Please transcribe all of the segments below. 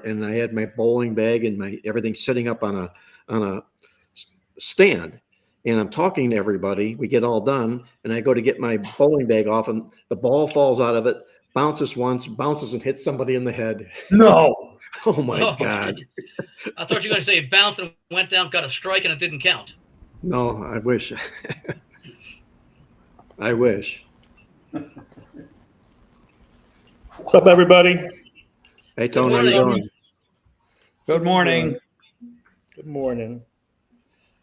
start, and I had my bowling bag and my everything sitting up on a stand. And I'm talking to everybody. We get all done, and I go to get my bowling bag off, and the ball falls out of it, bounces once, bounces and hits somebody in the head. No. Oh my God. I thought you were going to say it bounced and went down, got a strike, and it didn't count. No, I wish. I wish. What's up, everybody? Hey, Tony, how you doing? Good morning. Good morning.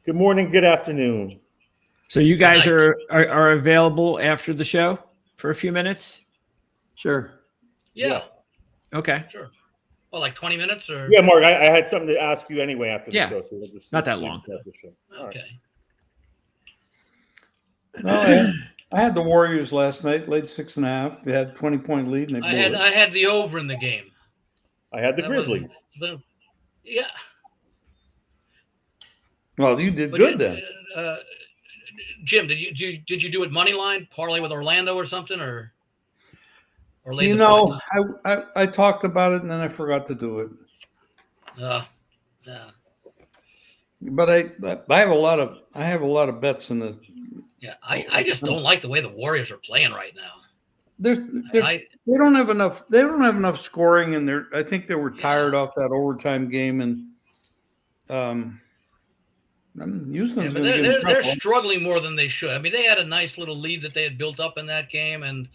Good morning. Good afternoon. So you guys are available after the show for a few minutes? Sure. Yeah. Okay. Sure. Well, like 20 minutes or? Yeah, Mark, I had something to ask you anyway after the show. So we'll just not that long. Okay. Well, I had the Warriors last night, late 6.5. They had 20-point lead, and they blew it. I had the over in the game. I had the Grizzlies. Yeah. Well, you did good then. Jim, did you do it money line parlay with Orlando or something or you know, I talked about it and then I forgot to do it. Yeah. But I have a lot of bets in the. Yeah, I just don't like the way the Warriors are playing right now. They don't have enough. They don't have enough scoring, and I think they were tired off that overtime game, and Houston's going to get in trouble. They're struggling more than they should. I mean, they had a nice little lead that they had built up in that game, and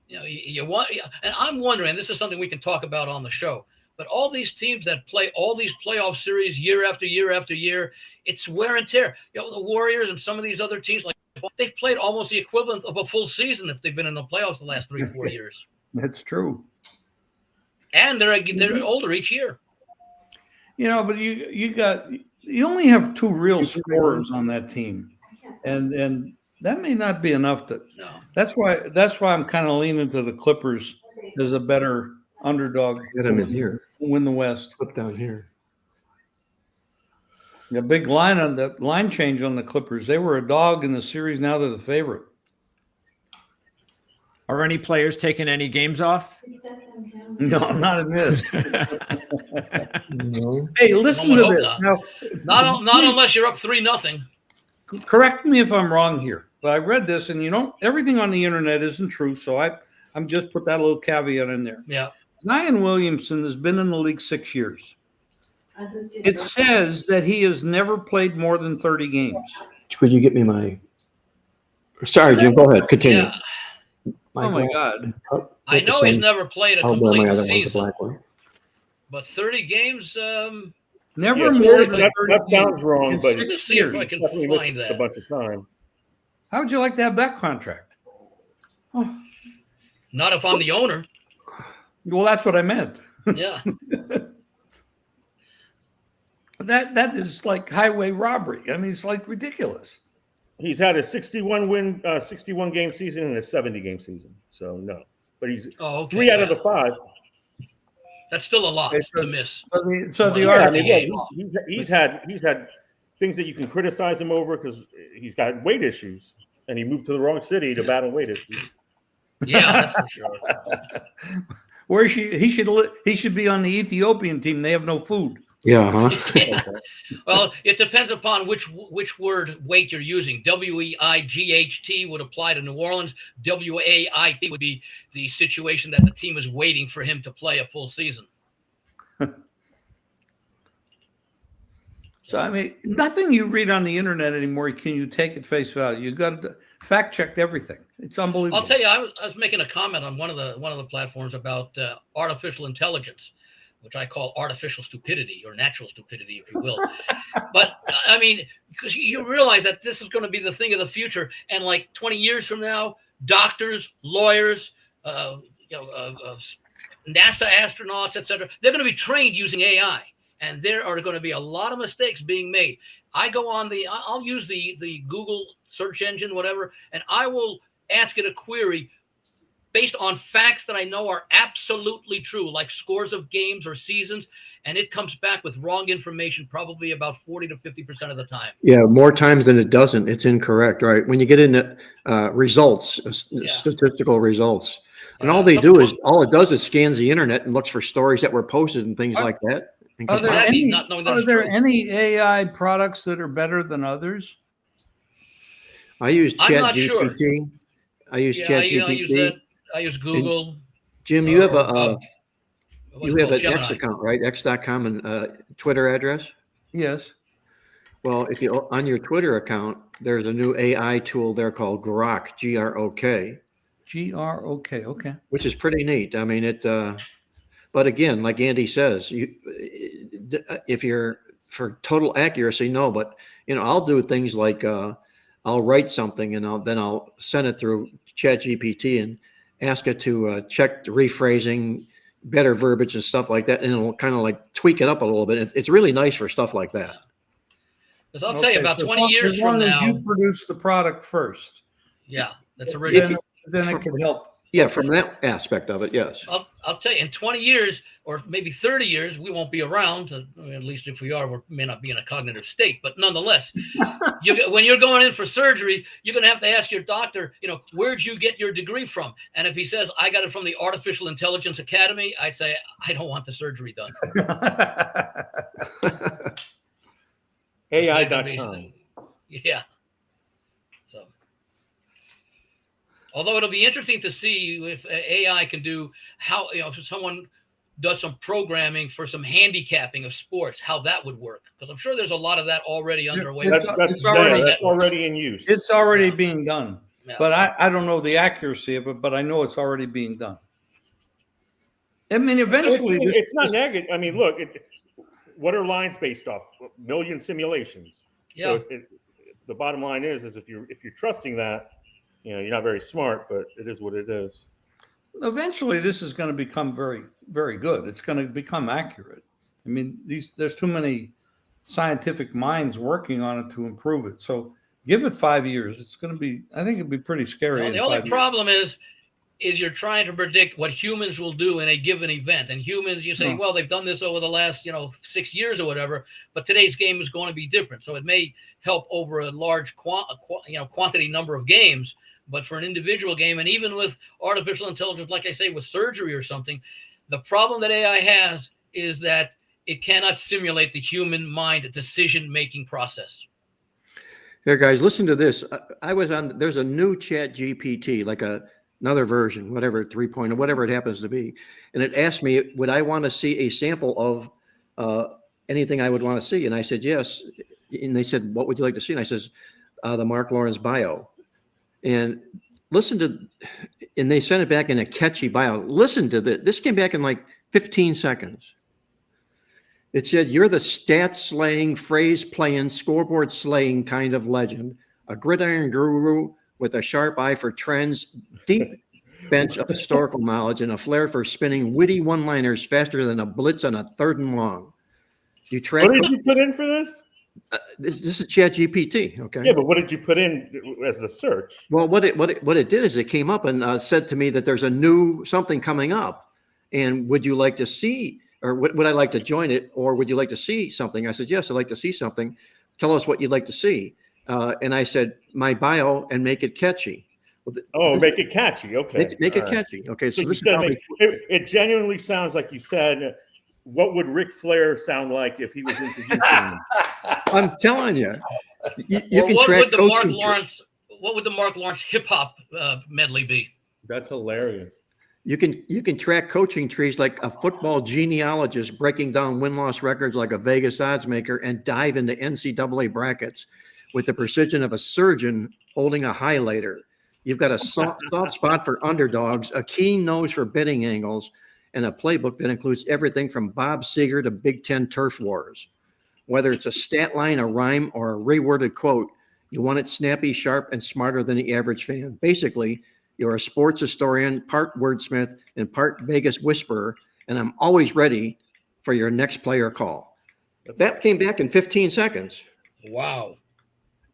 you want. And I'm wondering, this is something we can talk about on the show. But all these teams that play all these playoff series year after year after year, it's wear and tear. The Warriors and some of these other teams, like they've played almost the equivalent of a full season if they've been in the playoffs the last 3 or 4 years. That's true. And they're older each year. But you only have 2 real scorers on that team, and that may not be enough to. No. That's why I'm kind of leaning to the Clippers as a better underdog. Get them in here. Win the West. Flip down here. The big line change on the Clippers. They were a dog in the series. Now they're the favorite. Are any players taking any games off? No, not in this. No. Hey, listen to this. Now, not unless you're up 3-0. Correct me if I'm wrong here, but I read this, and everything on the internet isn't true. So I'm just put that little caveat in there. Yeah. Zion Williamson has been in the league 6 years. It says that he has never played more than 30 games. Could you get me my? Sorry, Jim. Go ahead. Continue. Yeah. Oh my God! I know he's never played a complete season, one. but 30 games. Never more than 30 that sounds wrong, but let's see if I can find that a bunch of time. How would you like to have that contract? Oh. Not if I'm the owner. Well, that's what I meant. Yeah. That is like highway robbery. I mean, it's like ridiculous. He's had a 61 game season and a 70 game season. So no, but he's 3 out of the 5. That's still a lot to miss. He's had things that you can criticize him over because he's got weight issues, and he moved to the wrong city to battle weight issues. Yeah, that's for sure. Where he should be on the Ethiopian team. They have no food. Yeah, huh? Yeah. Well, it depends upon which word weight you're using. WEIGHT would apply to New Orleans. WAIT would be the situation that the team is waiting for him to play a full season. So, I mean, nothing you read on the internet anymore can you take at face value. You've got to fact check everything. It's unbelievable. I'll tell you, I was making a comment on one of the platforms about artificial intelligence, which I call artificial stupidity or natural stupidity, if you will. But I mean, because you realize that this is going to be the thing of the future, and like 20 years from now, doctors, lawyers, NASA astronauts, etc., they're going to be trained using AI, and there are going to be a lot of mistakes being made. I'll use the Google search engine, whatever, and I will ask it a query based on facts that I know are absolutely true, like scores of games or seasons, and it comes back with wrong information probably about 40 to 50% of the time. Yeah, more times than it doesn't. It's incorrect, right? When you get into results, statistical results, And all it does is scans the internet and looks for stories that were posted and things like that. Are there Exactly, any, not knowing that are it's there true. any AI products that are better than others? I use I'm not sure. ChatGPT. I use Yeah, I use that. ChatGPT. I use Google. Jim, you have or, a what's you it have called? an X Gemini. account, right? X.com and Twitter address. Yes. Well, if you on your Twitter account, there's a new AI tool there called Grok, Grok, GROK. Okay. which is pretty neat. I mean, but again, like Andy says, if you're for total accuracy, no. But I'll do things like I'll write something and then I'll send it through ChatGPT and ask it to check the rephrasing, better verbiage and stuff like that, and it'll kind of like tweak it up a little bit. It's really nice for stuff like that. Because I'll tell you, about so 20 years from as now, you produce the product first, yeah, that's original. then it can help. Yeah, from that aspect of it, yes. I'll tell you, in 20 years or maybe 30 years, we won't be around. At least if we are, we may not be in a cognitive state. But nonetheless, when you're going in for surgery, you're going to have to ask your doctor, where'd you get your degree from? And if he says, I got it from the Artificial Intelligence Academy, I'd say, I don't want the surgery done. AI.com. Yeah. So, although it'll be interesting to see if AI can do how, if someone does some programming for some handicapping of sports, how that would work. Because I'm sure there's a lot of that already underway. That's already in use. It's already being done. Yeah. But I don't know the accuracy of it, but I know it's already being done. I mean, eventually, it's not negative. I mean, look, what are lines based off? A million simulations. Yeah. So the bottom line is if you're trusting that, you're not very smart, but it is what it is. Eventually, this is going to become very, very good. It's going to become accurate. I mean, there's too many scientific minds working on it to improve it. So give it 5 years. It's going to be, I think it'd be pretty scary. Well, the only problem is you're trying to predict what humans will do in a given event. And humans, you say, well, they've done this over the last, 6 years or whatever, but today's game is going to be different. So it may help over a large quantity number of games, but for an individual game, and even with artificial intelligence, like I say, with surgery or something, the problem that AI has is that it cannot simulate the human mind decision-making process. Here, guys, listen to this. There's a new Chat GPT, like another version, whatever, 3.0, whatever it happens to be. And it asked me, would I want to see a sample of anything I would want to see? And I said, yes. And they said, what would you like to see? And I says, the Mark Lawrence bio. And and they sent it back in a catchy bio. Listen to this. This came back in like 15 seconds. It said, you're the stat-slaying, phrase-playing, scoreboard-slaying kind of legend, a gridiron guru with a sharp eye for trends, deep bench of historical knowledge, and a flair for spinning witty one-liners faster than a blitz on a 3rd and long. What did you put in for this? This is ChatGPT, okay? Yeah, but what did you put in as a search? Well, what it did is it came up and said to me that there's a new something coming up, and would you like to see, or would I like to join it, or would you like to see something? I said, yes, I'd like to see something. Tell us what you'd like to see. And I said, my bio, and make it catchy. Make it catchy. Okay. Make it catchy. Okay. So you said it genuinely sounds like you said, what would Ric Flair sound like if he was introducing him? I'm telling you. You can what track would the coaching. What would the Mark Lawrence hip hop medley be? That's hilarious. You can track coaching trees like a football genealogist, breaking down win-loss records like a Vegas odds maker, and dive into NCAA brackets with the precision of a surgeon holding a highlighter. You've got a soft spot for underdogs, a keen nose for betting angles, and a playbook that includes everything from Bob Seger to Big Ten turf wars. Whether it's a stat line, a rhyme, or a reworded quote, you want it snappy, sharp, and smarter than the average fan. Basically, you're a sports historian, part wordsmith, and part Vegas whisperer, and I'm always ready for your next player call. That came back in 15 seconds. Wow.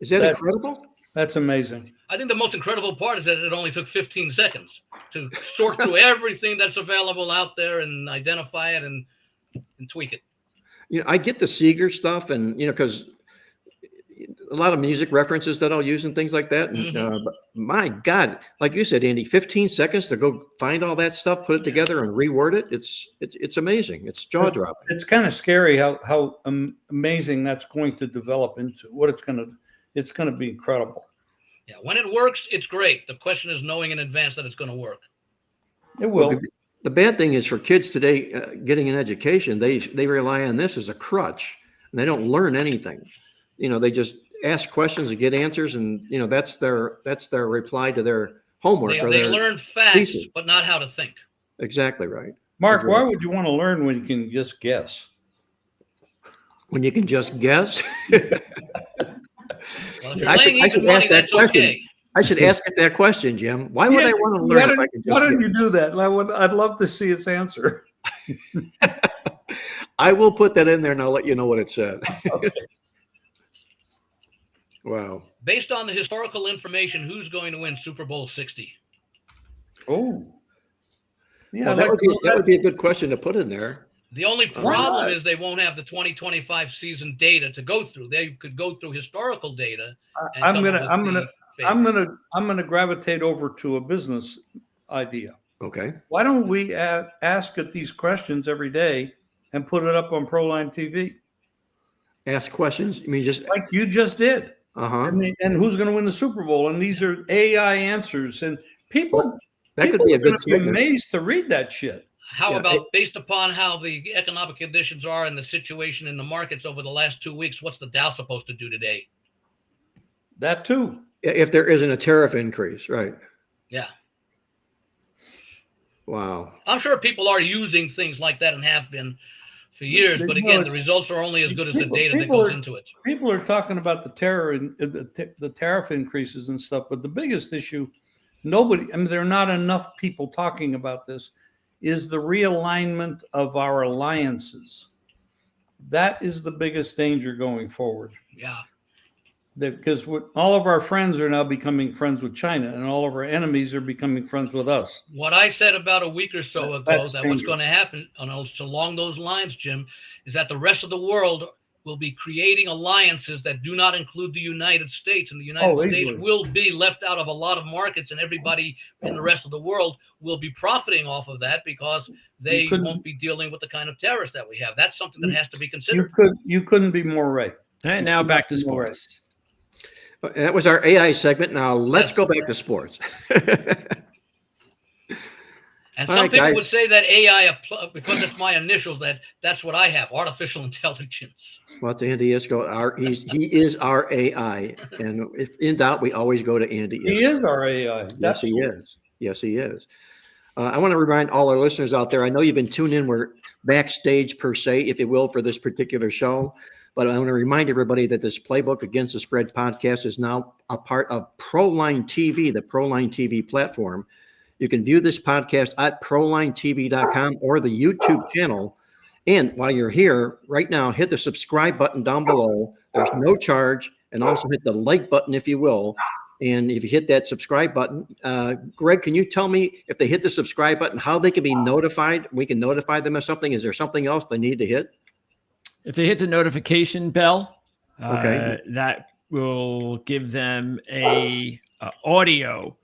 Is that incredible? That's amazing. I think the most incredible part is that it only took 15 seconds to sort through everything that's available out there and identify it and tweak it. I get the Seeger stuff, and because a lot of music references that I'll use and things like that. And but my God, like you said, Andy, 15 seconds to go find all that stuff, put it together, and reword it. It's amazing. It's jaw dropping. It's kind of scary how amazing that's going to develop into. It's going to be incredible. Yeah, when it works, it's great. The question is knowing in advance that it's going to work. It will. Well, the bad thing is for kids today getting an education, they rely on this as a crutch, and they don't learn anything. They just ask questions and get answers, and that's their reply to their homework. They learn facts, thesis. But not how to think. Exactly right. Mark, why would you want to learn when you can just guess? When you can just guess? Well, I should ask that question. Okay. I should ask it that question, Jim. Why would I want to learn if I can just Why don't you do that? I'd love to see its answer. I will put that in there, and I'll let you know what it said. Okay. Wow. Based on the historical information, who's going to win Super Bowl 60? Oh. Yeah, well, that would be a good question to put in there. The only problem is they won't have the 2025 season data to go through. They could go through historical data. I'm gonna gravitate over to a business idea. Okay. Why don't we ask it these questions every day and put it up on Proline TV? Ask questions? You mean just like you just did? And who's going to win the Super Bowl? And these are AI answers, and people could be a good be amazed to read that shit. How about based upon how the economic conditions are and the situation in the markets over the last 2 weeks, what's the Dow supposed to do today? That too. If there isn't a tariff increase, right? Yeah. Wow. I'm sure people are using things like that and have been for years, but again, the results are only as good as the data that goes into it. People are talking about the tariff increases and stuff, but the biggest issue, there are not enough people talking about this, is the realignment of our alliances. That is the biggest danger going forward. Yeah. Because all of our friends are now becoming friends with China, and all of our enemies are becoming friends with us. What I said about a week or so ago, that what's going to happen along those lines, Jim, is that the rest of the world will be creating alliances that do not include the United States, and the United States will be left out of a lot of markets, and everybody in the rest of the world will be profiting off of that because they won't be dealing with the kind of tariffs that we have. That's something that has to be considered. You couldn't be more right. And now back to sports. That was our AI segment. Now let's go back to sports. And some people would say that AI, because it's my initials, that's what I have, artificial intelligence. Well, it's Andy Iskoe. He is our AI. And if in doubt, we always go to Andy Iskoe. He is our AI. Yes, he is. Yes, he is. I want to remind all our listeners out there, I know you've been tuned in. We're backstage, per se, if you will, for this particular show. But I want to remind everybody that this Playbook Against the Spread podcast is now a part of Proline TV, the Proline TV platform. You can view this podcast at prolinetv.com or the YouTube channel. And while you're here right now, hit the subscribe button down below. There's no charge. And also hit the like button, if you will. And if you hit that subscribe button, Greg, can you tell me if they hit the subscribe button, how they can be notified? We can notify them of something. Is there something else they need to hit? If they hit the notification bell, okay, that will give them a audio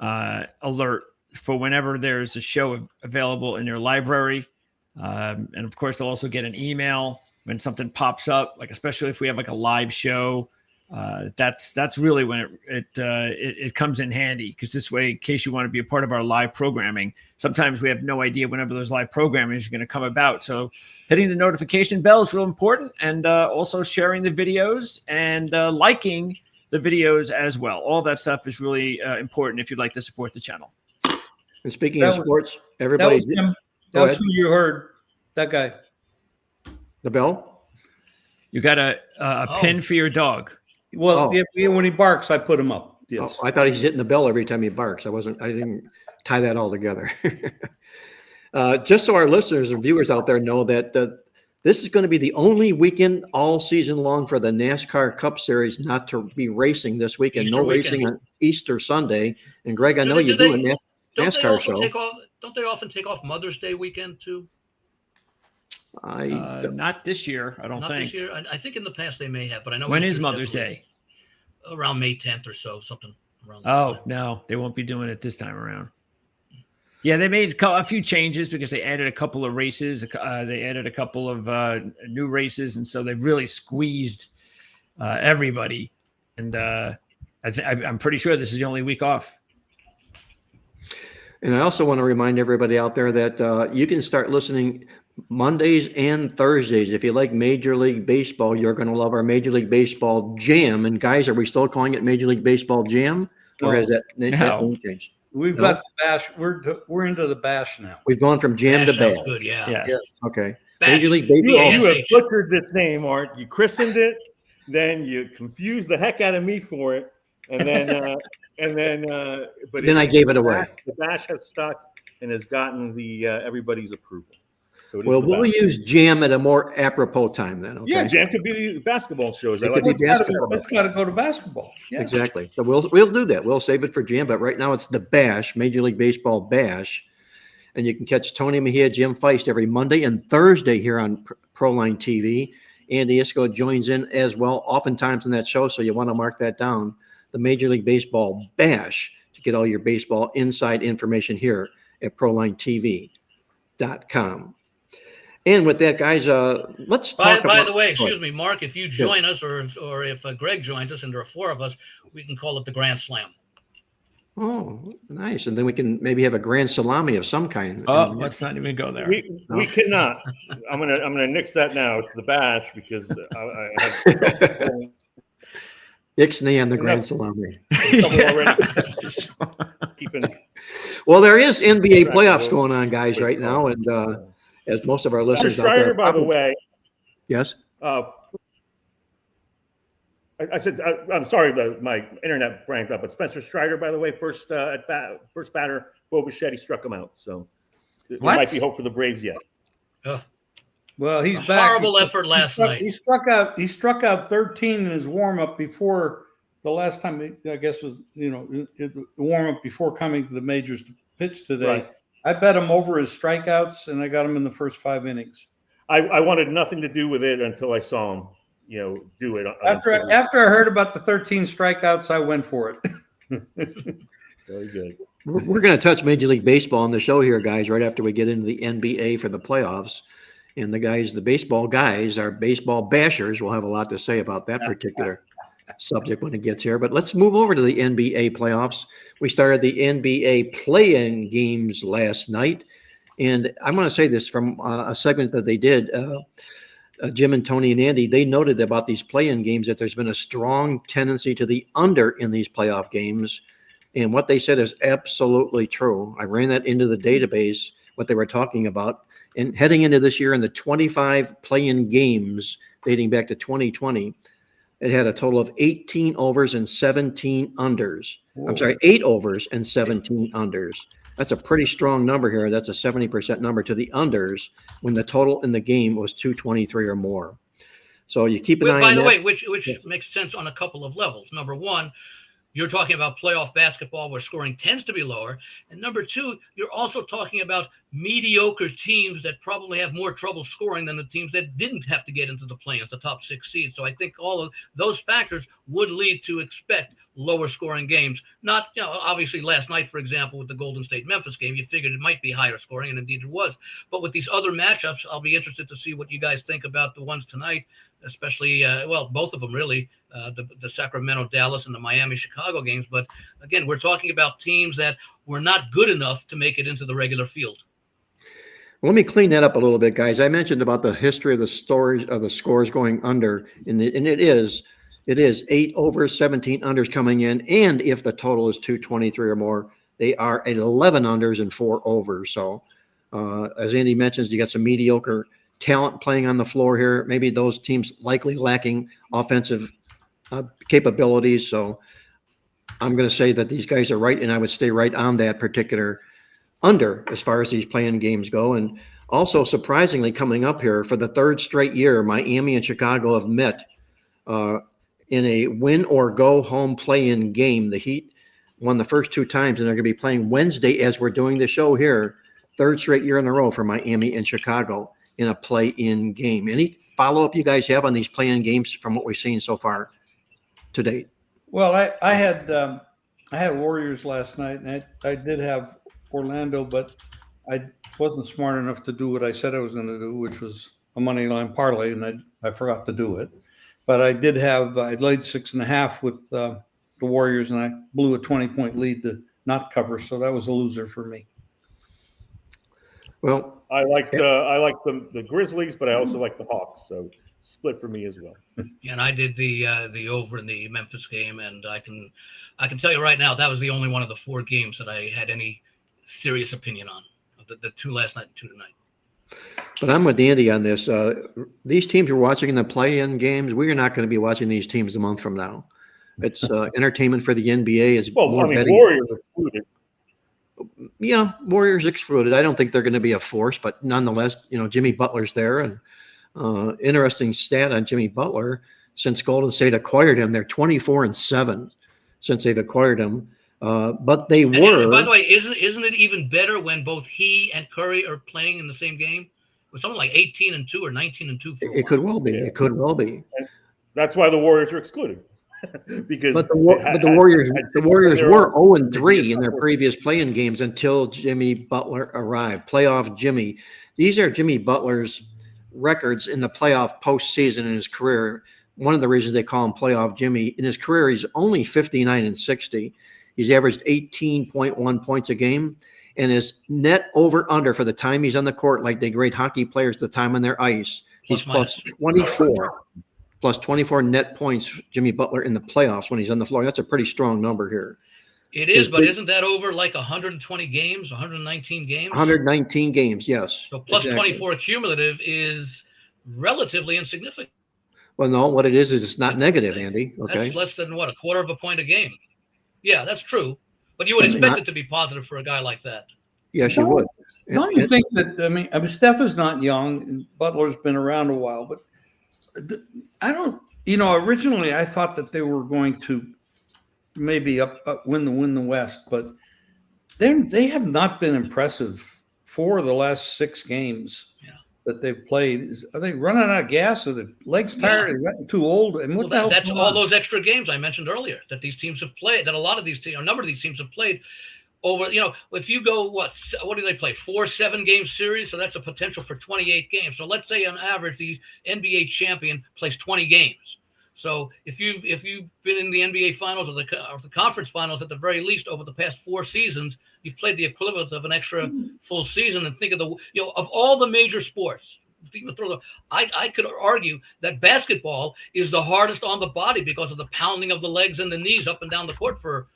alert for whenever there's a show available in their library. And of course, they'll also get an email when something pops up, like especially if we have like a live show. That's really when it comes in handy, because this way, in case you want to be a part of our live programming, sometimes we have no idea whenever those live programming is going to come about. So hitting the notification bell is real important, and also sharing the videos and liking the videos as well. All that stuff is really important if you'd like to support the channel. And speaking of sports, everybody. That's who you heard. That guy. The bell? You got a pin for your dog. Well, when he barks, I put him up. Yes. I thought he's hitting the bell every time he barks. I didn't tie that all together. Just so our listeners and viewers out there know that this is going to be the only weekend all season long for the NASCAR Cup Series not to be racing this weekend. No racing on Easter Sunday. And Greg, I know you do a NASCAR show. Don't they often take off Mother's Day weekend too? Not this year, I don't think. Not this year. I think in the past they may have, but I know. When is Mother's Day? around May 10th or so, something around. Oh, no, they won't be doing it this time around. Yeah, they made a few changes because they added a couple of races. They added a couple of new races, and so they've really squeezed everybody. And I'm pretty sure this is the only week off. And I also want to remind everybody out there that you can start listening Mondays and Thursdays. If you like Major League Baseball, you're going to love our Major League Baseball Jam. And guys, are we still calling it Major League Baseball Jam? Or has that name changed? We've got the bash. We're into the bash now. We've gone from jam to sounds bash. good, yeah. Yes. Okay. Bash. Major League You Baseball. have BASH. butchered this name, Art. You christened it, then you confused the heck out of me for it, and then but Then I gave it away. The bash has stuck and has gotten the everybody's approval. So it is Well, the we'll bash. use jam at a more apropos time then. Okay. Yeah, jam could be the basketball shows. I It like could be it. basketball. It's got to go to basketball. Yeah. Exactly. So we'll do that. We'll save it for jam, but right now it's the bash, Major League Baseball bash. And you can catch Tony Mejia, Jim Feist every Monday and Thursday here on Proline TV. Andy Isco joins in as well, oftentimes in that show. So you want to mark that down. The Major League Baseball bash to get all your baseball inside information here at ProlineTV.com. And with that, guys, let's talk about. By the way, excuse me, Mark, if you join us or if Greg joins us and there are four of us, we can call it the Grand Slam. Oh, nice. And then we can maybe have a grand salami of some kind. Oh, let's not even go there. We cannot. I'm gonna nix that now. It's the bash because I have Ixnay on the grand salami. keeping. Well, there is NBA playoffs going on, guys, right now. And as most of our listeners out there. Strider, by the way. Yes. I said I'm sorry, my internet branked up. But Spencer Strider, by the way, first batter, Bo Bichetti struck him out. So there might be hope for the Braves yet. Well, he's back. Horrible effort last night. He struck out 13 in his warm up before the last time. I guess was the warm up before coming to the majors to pitch today. Right. I bet him over his strikeouts, and I got him in the first 5 innings. I wanted nothing to do with it until I saw him. Do it. After I heard about the 13 strikeouts, I went for it. Very good. We're going to touch Major League Baseball on the show here, guys, right after we get into the NBA for the playoffs. And the baseball guys, our baseball bashers, will have a lot to say about that particular subject when it gets here. But let's move over to the NBA playoffs. We started the NBA play-in games last night. And I'm going to say this from a segment that they did. Jim and Tony and Andy, they noted about these play-in games that there's been a strong tendency to the under in these playoff games. And what they said is absolutely true. I ran that into the database, what they were talking about. And heading into this year in the 25 play-in games dating back to 2020, it had a total of 18 overs and 17 unders. Whoa. I'm sorry, 8 overs and 17 unders. That's a pretty strong number here. That's a 70% number to the unders when the total in the game was 223 or more. So you keep an eye on that. By the way, which makes sense on a couple of levels. Number one, you're talking about playoff basketball where scoring tends to be lower. And number two, you're also talking about mediocre teams that probably have more trouble scoring than the teams that didn't have to get into the play-ins, the top 6 seeds. So I think all of those factors would lead to expect lower scoring games. Not, obviously last night, for example, with the Golden State Memphis game, you figured it might be higher scoring, and indeed it was. But with these other matchups, I'll be interested to see what you guys think about the ones tonight, especially, both of them really, the Sacramento, Dallas, and the Miami, Chicago games. But again, we're talking about teams that were not good enough to make it into the regular field. Let me clean that up a little bit, guys. I mentioned about the history of the stories of the scores going under, and it is 8 overs, 17 unders coming in, and if the total is 223 or more, they are at 11 unders and 4 overs. So, as Andy mentions, you got some mediocre talent playing on the floor here. Maybe those teams likely lacking offensive capabilities. So, I'm going to say that these guys are right, and I would stay right on that particular under as far as these play-in games go. And also, surprisingly, coming up here for the 3rd straight year, Miami and Chicago have met in a win or go home play-in game. The Heat won the first 2 times, and they're going to be playing Wednesday as we're doing the show here. 3rd straight year in a row for Miami and Chicago in a play-in game. Any follow-up you guys have on these play-in games from what we've seen so far to date? Well, I had Warriors last night, and I did have Orlando, but I wasn't smart enough to do what I said I was going to do, which was a money line parlay, and I forgot to do it. But I did have I laid 6.5 with the Warriors, and I blew a 20-point lead to not cover, so that was a loser for me. Well, I like the Grizzlies, but I also like the Hawks, so split for me as well. And I did the over in the Memphis game, and I can tell you right now that was the only one of the 4 games that I had any serious opinion on. The 2 last night and 2 tonight. but I'm with Andy on this. These teams we're watching in the play-in games, we are not going to be watching these teams a month from now. It's entertainment for the NBA. Is more betting. Warriors excluded. Yeah, Warriors excluded. I don't think they're going to be a force, but nonetheless, Jimmy Butler's there. And interesting stat on Jimmy Butler: since Golden State acquired him, they're 24-7 since they've acquired him. But they were. And by the way, isn't it even better when both he and Curry are playing in the same game? With something like 18-2 or 19-2. It could well be. Yeah. It could well be. And that's why the Warriors are excluded. Because the Warriors were 0-3 in their previous play-in games until Jimmy Butler arrived. Playoff Jimmy. These are Jimmy Butler's records in the playoff postseason in his career. One of the reasons they call him Playoff Jimmy, in his career, he's only 59-60. He's averaged 18.1 points a game, and his net over/under for the time he's on the court, like they grade hockey players the time on their ice, he's plus 24. Plus 24 net points, Jimmy Butler, in the playoffs when he's on the floor. That's a pretty strong number here. It is, but isn't that over like 120 games, 119 games? 119 games, yes. So plus exactly. 24 cumulative is relatively insignificant. Well, no, what it is it's not negative, Andy. Okay. That's less than, what, a quarter of a point a game. Yeah, that's true. But you would expect it to be positive for a guy like that. Yes, you would. Don't you think that, I mean, Steph is not young, and Butler's been around a while, but I don't, originally I thought that they were going to maybe win the West, but they have not been impressive for the last 6 games that they've played. Are they running out of gas? Are the legs tired? Are they getting too old? And what the hell? That's all those extra games I mentioned earlier that these teams have played, that a lot of these teams, a number of these teams have played over, if you go, what do they play? 4 7-game series. So that's a potential for 28 games. So let's say on average, the NBA champion plays 20 games. So if you've been in the NBA finals or the conference finals at the very least over the past 4 seasons, you've played the equivalent of an extra full season. And think of of all the major sports, I could argue that basketball is the hardest on the body because of the pounding of the legs and the knees up and down the court for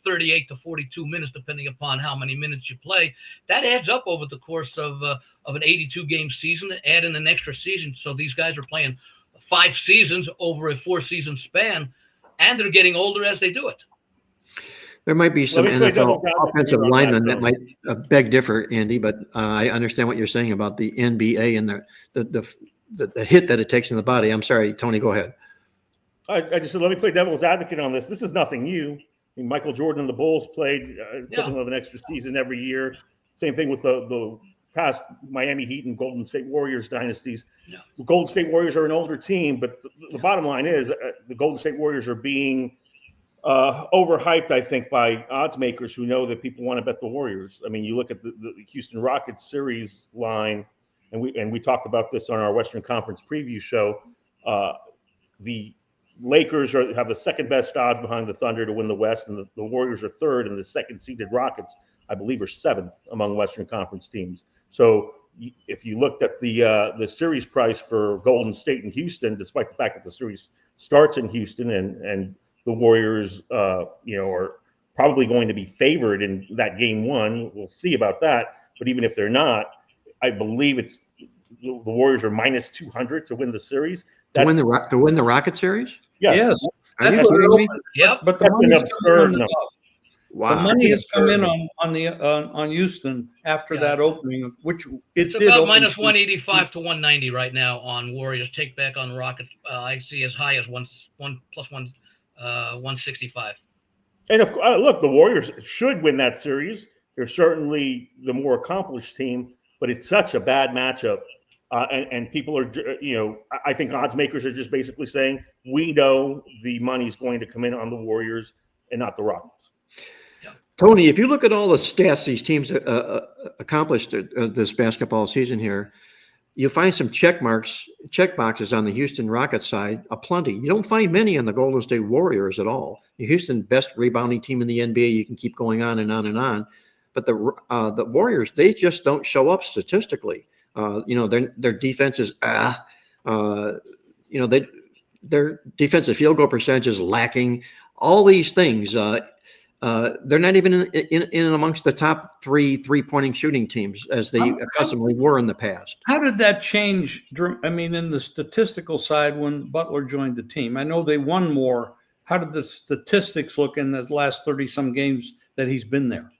38 to 42 minutes, depending upon how many minutes you play. That adds up over the course of an 82-game season. Add in an extra season, so these guys are playing 5 seasons over a 4-season span, and they're getting older as they do it. There might be some NFL offensive linemen that might beg differ, Andy, but I understand what you're saying about the NBA and the hit that it takes in the body. I'm sorry, Tony, go ahead. I just said, let me play devil's advocate on this. This is nothing new. I mean, Michael Jordan and the Bulls played equivalent of an extra season every year. Same thing with the past Miami Heat and Golden State Warriors dynasties. Yeah. The Golden State Warriors are an older team, but the bottom line is the Golden State Warriors are being overhyped, I think, by odds makers who know that people want to bet the Warriors. I mean, you look at the Houston Rockets series line, and we talked about this on our Western Conference preview show. The Lakers have the second best odds behind the Thunder to win the West, and the Warriors are third, and the second-seeded Rockets, I believe, are 7th among Western Conference teams. So if you looked at the series price for Golden State and Houston, despite the fact that the series starts in Houston and the Warriors, are probably going to be favored in that game 1. We'll see about that. But even if they're not, I believe the Warriors are minus 200 to win the series. To win the Rocket series? Yes. That's what yep. But the money's coming in. Wow. The money has come in on Houston after that opening, which it's about minus 185 to 190 right now on Warriors. Take back on Rockets. I see as high as 165. And look, the Warriors should win that series. They're certainly the more accomplished team, but it's such a bad matchup and people are, I think odds makers are just basically saying, we know the money's going to come in on the Warriors and not the Rockets. Tony, if you look at all the stats these teams accomplished this basketball season here, you find some check boxes on the Houston Rockets side, aplenty. You don't find many on the Golden State Warriors at all. Houston, best rebounding team in the NBA. You can keep going on and on and on. But the Warriors, they just don't show up statistically. Their defense is their defensive field goal percentage is lacking. All these things. They're not even in amongst the top three-pointing shooting teams as they accustomedly were in the past. How did that change? I mean, in the statistical side, when Butler joined the team, I know they won more. How did the statistics look in the last 30-some games that he's been there?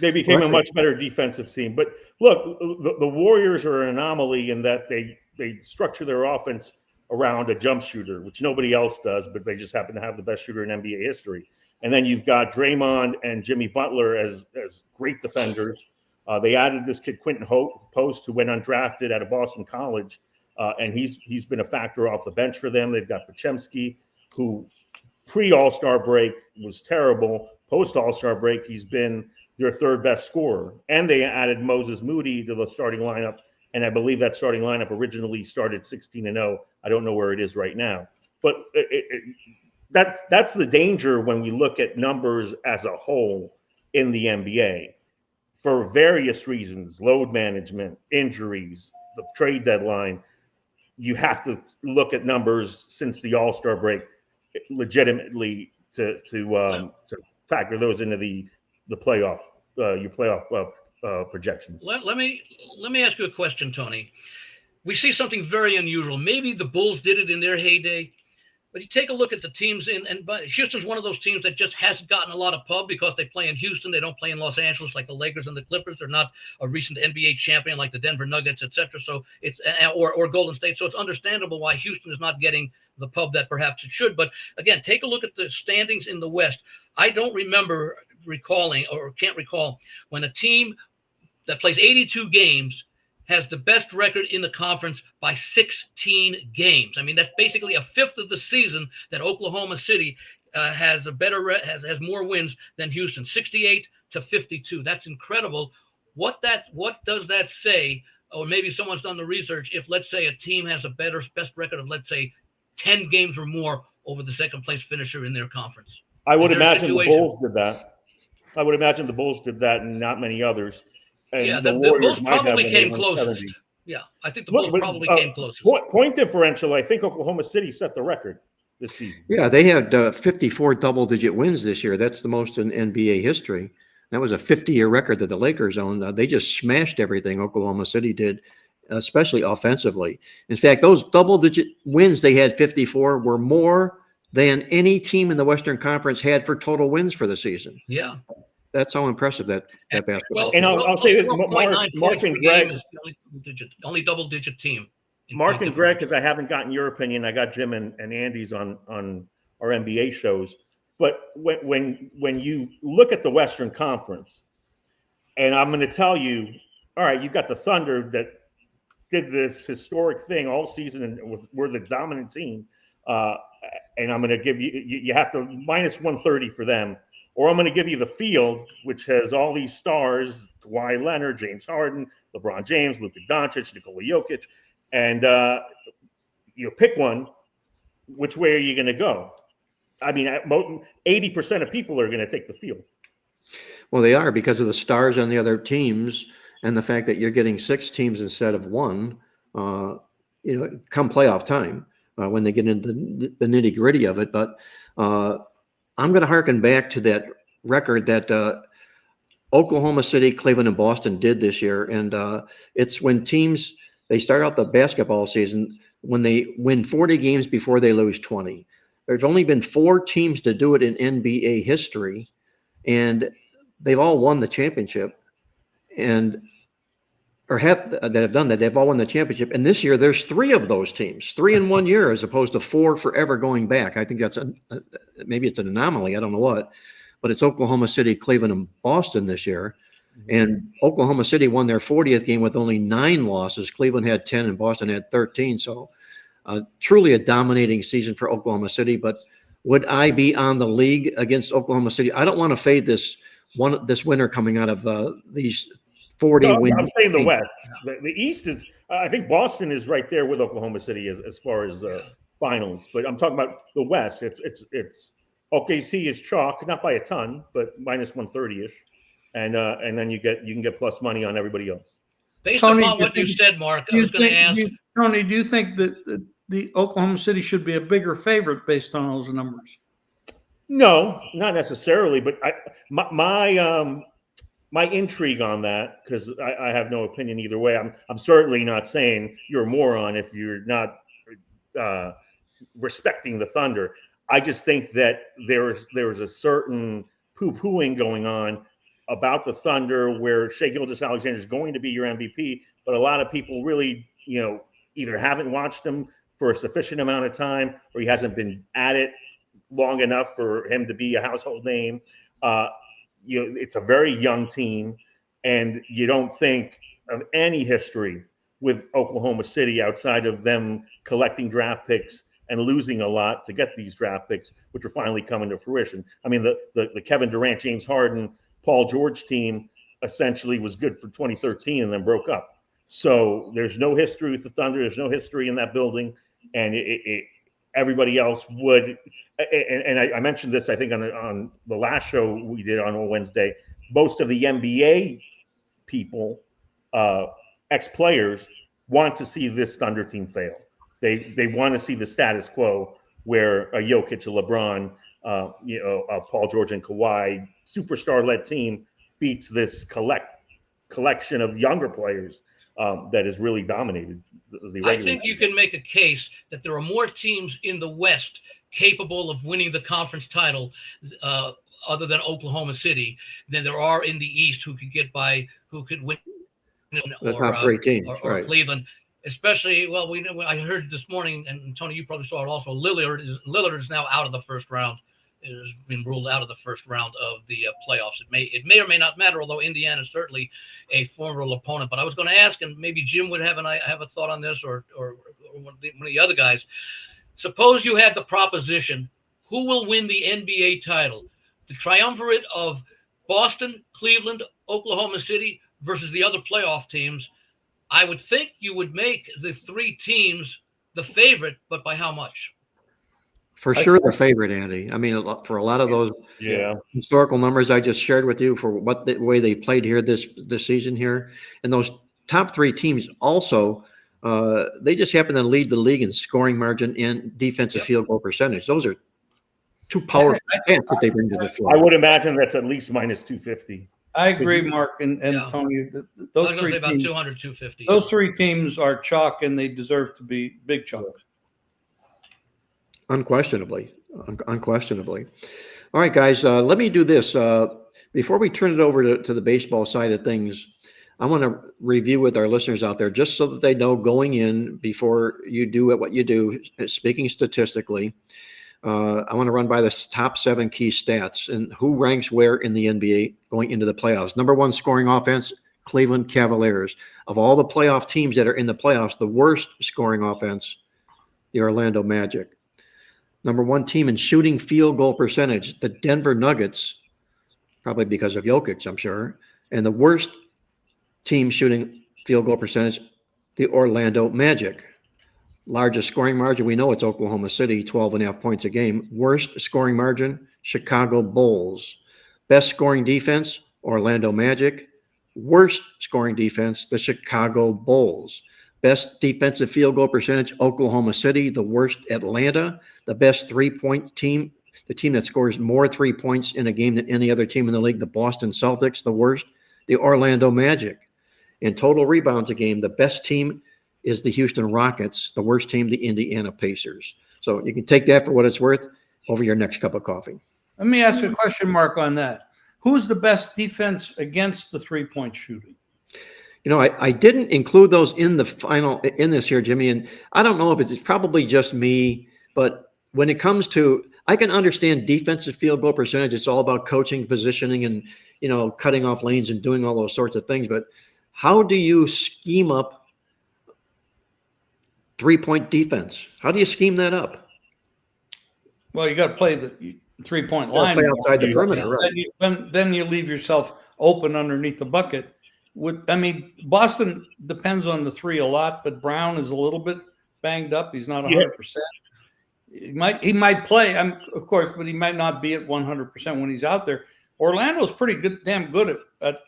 They became a much better defensive team. But look, the Warriors are an anomaly in that they structure their offense around a jump shooter, which nobody else does, but they just happen to have the best shooter in NBA history. And then you've got Draymond and Jimmy Butler as great defenders. They added this kid Quentin Post, who went undrafted out of Boston College, and he's been a factor off the bench for them. They've got Pochemski, who pre-All-Star break was terrible. Post-All-Star break, he's been their third best scorer. And they added Moses Moody to the starting lineup, and I believe that starting lineup originally started 16-0. I don't know where it is right now, but that's the danger when we look at numbers as a whole in the NBA for various reasons: load management, injuries, the trade deadline. You have to look at numbers since the All-Star break legitimately to factor those into the playoff your playoff projections. Let me ask you a question, Tony. We see something very unusual. Maybe the Bulls did it in their heyday. But you take a look at the teams but Houston's one of those teams that just hasn't gotten a lot of pub because they play in Houston. They don't play in Los Angeles like the Lakers and the Clippers. They're not a recent NBA champion like the Denver Nuggets, etc. So it's or Golden State. So it's understandable why Houston is not getting the pub that perhaps it should. But again, take a look at the standings in the West. I don't can't recall when a team that plays 82 games has the best record in the conference by 16 games. I mean, that's basically a fifth of the season that Oklahoma City has has more wins than Houston, 68-52. That's incredible. What does that say? Or maybe someone's done the research. If, let's say, a team has a best record of, let's say, 10 games or more over the second place finisher in their conference. I would imagine the Bulls did that. I would imagine the Bulls did that and not many others. And the Bulls probably came closest. Yeah, I think the Bulls probably came closest. Point differential, I think Oklahoma City set the record this season. Yeah, they had 54 double-digit wins this year. That's the most in NBA history. That was a 50-year record that the Lakers owned. They just smashed everything Oklahoma City did, especially offensively. In fact, those double-digit wins they had, 54, were more than any team in the Western Conference had for total wins for the season. Yeah. That's how impressive that basketball. Well, and I'll say this: Mark and Greg is the only double-digit team. Mark and Greg, because I haven't gotten your opinion. I got Jim and Andy's on our NBA shows. But when you look at the Western Conference, and I'm going to tell you, all right, you've got the Thunder that did this historic thing all season and were the dominant team. And I'm going to give you have to minus 130 for them. Or I'm going to give you the field, which has all these stars: Kawhi Leonard, James Harden, LeBron James, Luka Doncic, Nikola Jokic, and you pick one. Which way are you going to go? I mean, 80% of people are going to take the field. Well, they are, because of the stars on the other teams and the fact that you're getting 6 teams instead of 1. Come playoff time when they get into the nitty gritty of it, but. I'm going to harken back to that record that Oklahoma City, Cleveland, and Boston did this year. And it's when teams, they start out the basketball season when they win 40 games before they lose 20. There's only been 4 teams to do it in NBA history, and they've all won the championship. That have done that. They've all won the championship. And this year, there's 3 of those teams, 3 in 1 year, as opposed to 4 forever going back. I think that's maybe it's an anomaly. I don't know what, but it's Oklahoma City, Cleveland, and Boston this year. And Oklahoma City won their 40th game with only 9 losses. Cleveland had 10 and Boston had 13. So truly a dominating season for Oklahoma City. But would I be on the league against Oklahoma City? I don't want to fade this winner coming out of these 40 No, wins. I'm saying the West. The East is, I think Boston is right there with Oklahoma City as far as the finals. But I'm talking about the West. It's OKC is chalk, not by a ton, but minus 130-ish. And then you can get plus money on everybody else. Based Tony, upon what you said, Mark, I was going to ask. Tony, do you think that the Oklahoma City should be a bigger favorite based on those numbers? No, not necessarily. But my intrigue on that, because I have no opinion either way. I'm certainly not saying you're a moron if you're not respecting the Thunder. I just think that there's a certain poo-pooing going on about the Thunder, where Shai Gilgeous-Alexander is going to be your MVP, but a lot of people really, either haven't watched him for a sufficient amount of time, or he hasn't been at it long enough for him to be a household name. It's a very young team, and you don't think of any history with Oklahoma City outside of them collecting draft picks and losing a lot to get these draft picks, which are finally coming to fruition. I mean, the Kevin Durant, James Harden, Paul George team essentially was good for 2013 and then broke up. So there's no history with the Thunder. There's no history in that building, and everybody else would. And I mentioned this, I think, on the last show we did on Wednesday. Most of the NBA people, ex-players, want to see this Thunder team fail. They want to see the status quo where a Jokic, a LeBron, Paul George and Kawhi superstar-led team beats this collection of younger players that has really dominated the regular. I think you can make a case that there are more teams in the West capable of winning the conference title other than Oklahoma City than there are in the East who could win. That's not 3 teams, or right? Cleveland. Especially, I heard this morning, and Tony, you probably saw it also. Lillard is now out of the first round. It has been ruled out of the first round of the playoffs. It may or may not matter, although Indiana is certainly a formidable opponent. But I was going to ask, and maybe Jim would have a thought on this, or one of the other guys. Suppose you had the proposition: who will win the NBA title? The triumvirate of Boston, Cleveland, Oklahoma City versus the other playoff teams. I would think you would make the 3 teams the favorite, but by how much? For sure, the favorite, Andy. I mean, for a lot of those historical numbers I just shared with you, for the way they played here this season here, and those top 3 teams also, they just happen to lead the league in scoring margin and defensive field goal percentage. Those are 2 powerful stats that they bring to the floor. I would imagine that's at least minus 250. I agree, Mark and Tony. Those 3 about teams, 200, 250. Those 3 teams are chalk, and they deserve to be big chalk. Unquestionably. All right, guys, let me do this. Before we turn it over to the baseball side of things, I want to review with our listeners out there, just so that they know going in, before you do what you do, speaking statistically, I want to run by the top 7 key stats and who ranks where in the NBA going into the playoffs. Number 1 scoring offense, Cleveland Cavaliers. Of all the playoff teams that are in the playoffs, the worst scoring offense, the Orlando Magic. Number 1 team in shooting field goal percentage, the Denver Nuggets, probably because of Jokic, I'm sure. And the worst team shooting field goal percentage, the Orlando Magic. Largest scoring margin, we know it's Oklahoma City, 12.5 points a game. Worst scoring margin, Chicago Bulls. Best scoring defense, Orlando Magic. Worst scoring defense, the Chicago Bulls. Best defensive field goal percentage, Oklahoma City. The worst, Atlanta. The best 3-point team, the team that scores more 3 points in a game than any other team in the league, the Boston Celtics. The worst, the Orlando Magic. In total rebounds a game, the best team is the Houston Rockets. The worst team, the Indiana Pacers. So you can take that for what it's worth over your next cup of coffee. Let me ask a question mark on that. Who's the best defense against the 3-point shooting? I didn't include those in the final in this here, Jimmy, and I don't know if it's probably just me, but when it comes to, I can understand defensive field goal percentage. It's all about coaching, positioning, and cutting off lanes and doing all those sorts of things. But how do you scheme up 3-point defense? How do you scheme that up? Well, you got to play the 3-point line. Play outside the perimeter, right? Then you leave yourself open underneath the bucket. Boston depends on the three a lot, but Brown is a little bit banged up. He's not 100%. He might play, of course, but he might not be at 100% when he's out there. Orlando's pretty good, damn good at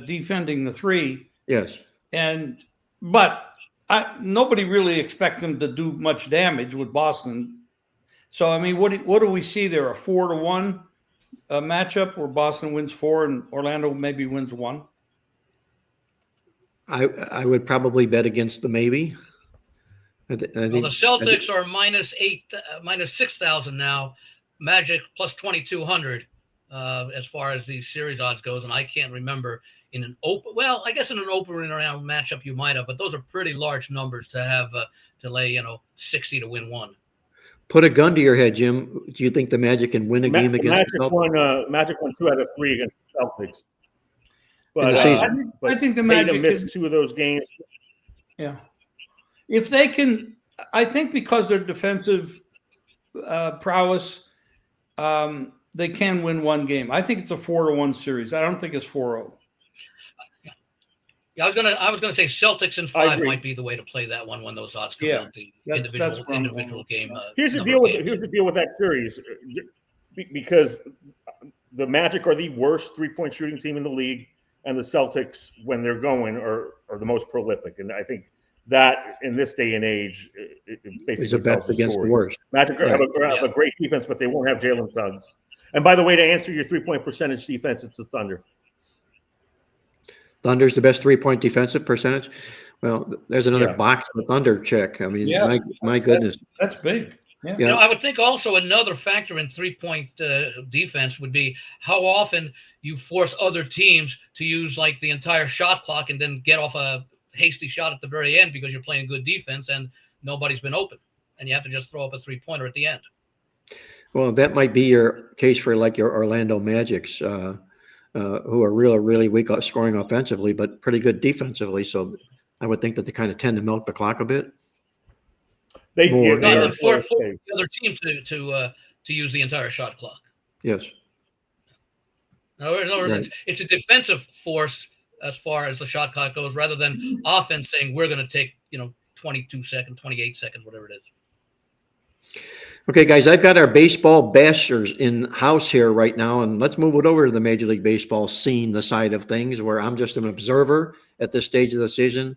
defending the three. Yes, but nobody really expects him to do much damage with Boston. So what do we see there? A 4-1 matchup where Boston wins 4 and Orlando maybe wins 1. I would probably bet against the maybe. The Celtics are minus 6,000 now. Magic plus 2,200 as far as the series odds goes, and I can't remember in an open. Well, I guess in an opening round matchup you might have, but those are pretty large numbers to have to lay 60 to win 1. Put a gun to your head, Jim. Do you think the Magic can win a game against the Celtics? Magic won 2 out of 3 against the Celtics. But I think the Magic missed 2 of those games. Yeah, if they can, I think because their defensive prowess, they can win 1 game. I think it's a 4-1 series. I don't think it's 4-0. Yeah, I was gonna say Celtics in 5 might be the way to play that one when those odds come out. The individual game. Here's the deal with that series, because the Magic are the worst 3-point shooting team in the league, and the Celtics, when they're going, are the most prolific. And I think that in this day and age, it basically is the best against the worst. Magic have a great defense, but they won't have Jalen Suggs. And by the way, to answer your 3-point percentage defense, it's the Thunder. Thunder's the best 3-point defensive percentage. Well, there's another box for Thunder check. I mean, my goodness, that's big. Yeah. I would think also another factor in 3-point defense would be how often you force other teams to use like the entire shot clock and then get off a hasty shot at the very end because you're playing good defense and nobody's been open, and you have to just throw up a 3-pointer at the end. Well, that might be your case for like your Orlando Magics, who are really weak at scoring offensively, but pretty good defensively. So I would think that they kind of tend to milk the clock a bit. They force the other team to use the entire shot clock. Yes. In other words, it's a defensive force as far as the shot clock goes, rather than offense saying we're going to take 22 seconds, 28 seconds, whatever it is. Okay, guys, I've got our baseball bashers in house here right now, and let's move it over to the Major League Baseball scene, the side of things, where I'm just an observer at this stage of the season.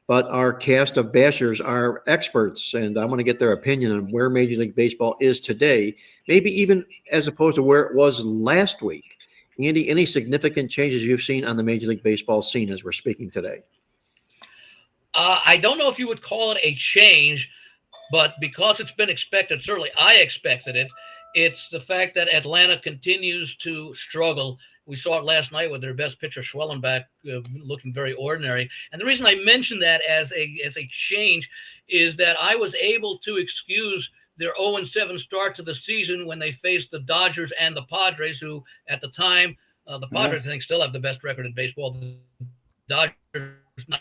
But our cast of bashers are experts, and I want to get their opinion on where Major League Baseball is today, maybe even as opposed to where it was last week. Andy, any significant changes you've seen on the Major League Baseball scene as we're speaking today? I don't know if you would call it a change, but because it's been expected, certainly I expected it, it's the fact that Atlanta continues to struggle. We saw it last night with their best pitcher, Schwellenbach, looking very ordinary. And the reason I mention that as a change is that I was able to excuse their 0-7 start to the season when they faced the Dodgers and the Padres, who at the time, the Padres, I think, still have the best record in baseball. The Dodgers, not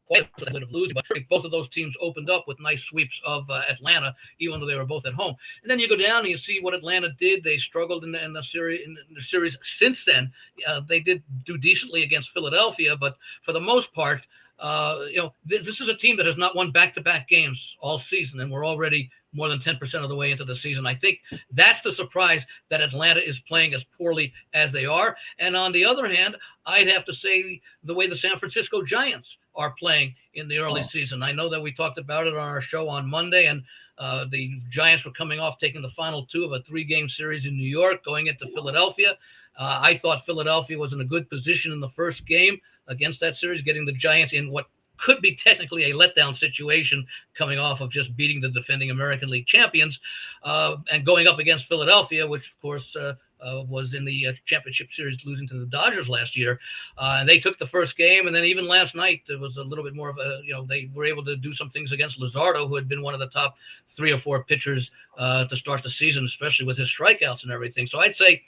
quite a bit of losing, but both of those teams opened up with nice sweeps of Atlanta, even though they were both at home. And then you go down and you see what Atlanta did. They struggled in the series since then. They did do decently against Philadelphia, but for the most part, this is a team that has not won back-to-back games all season, and we're already more than 10% of the way into the season. I think that's the surprise, that Atlanta is playing as poorly as they are. And on the other hand, I'd have to say the way the San Francisco Giants are playing in the early season. I know that we talked about it on our show on Monday, and the Giants were coming off taking the final 2 of a 3-game series in New York, going into Philadelphia. I thought Philadelphia was in a good position in the first game against that series, getting the Giants in what could be technically a letdown situation, coming off of just beating the defending American League champions and going up against Philadelphia, which, of course, was in the championship series, losing to the Dodgers last year. And they took the first game, and then even last night there was a little bit more of a, they were able to do some things against Luzardo, who had been one of the top 3 or 4 pitchers to start the season, especially with his strikeouts and everything. So I'd say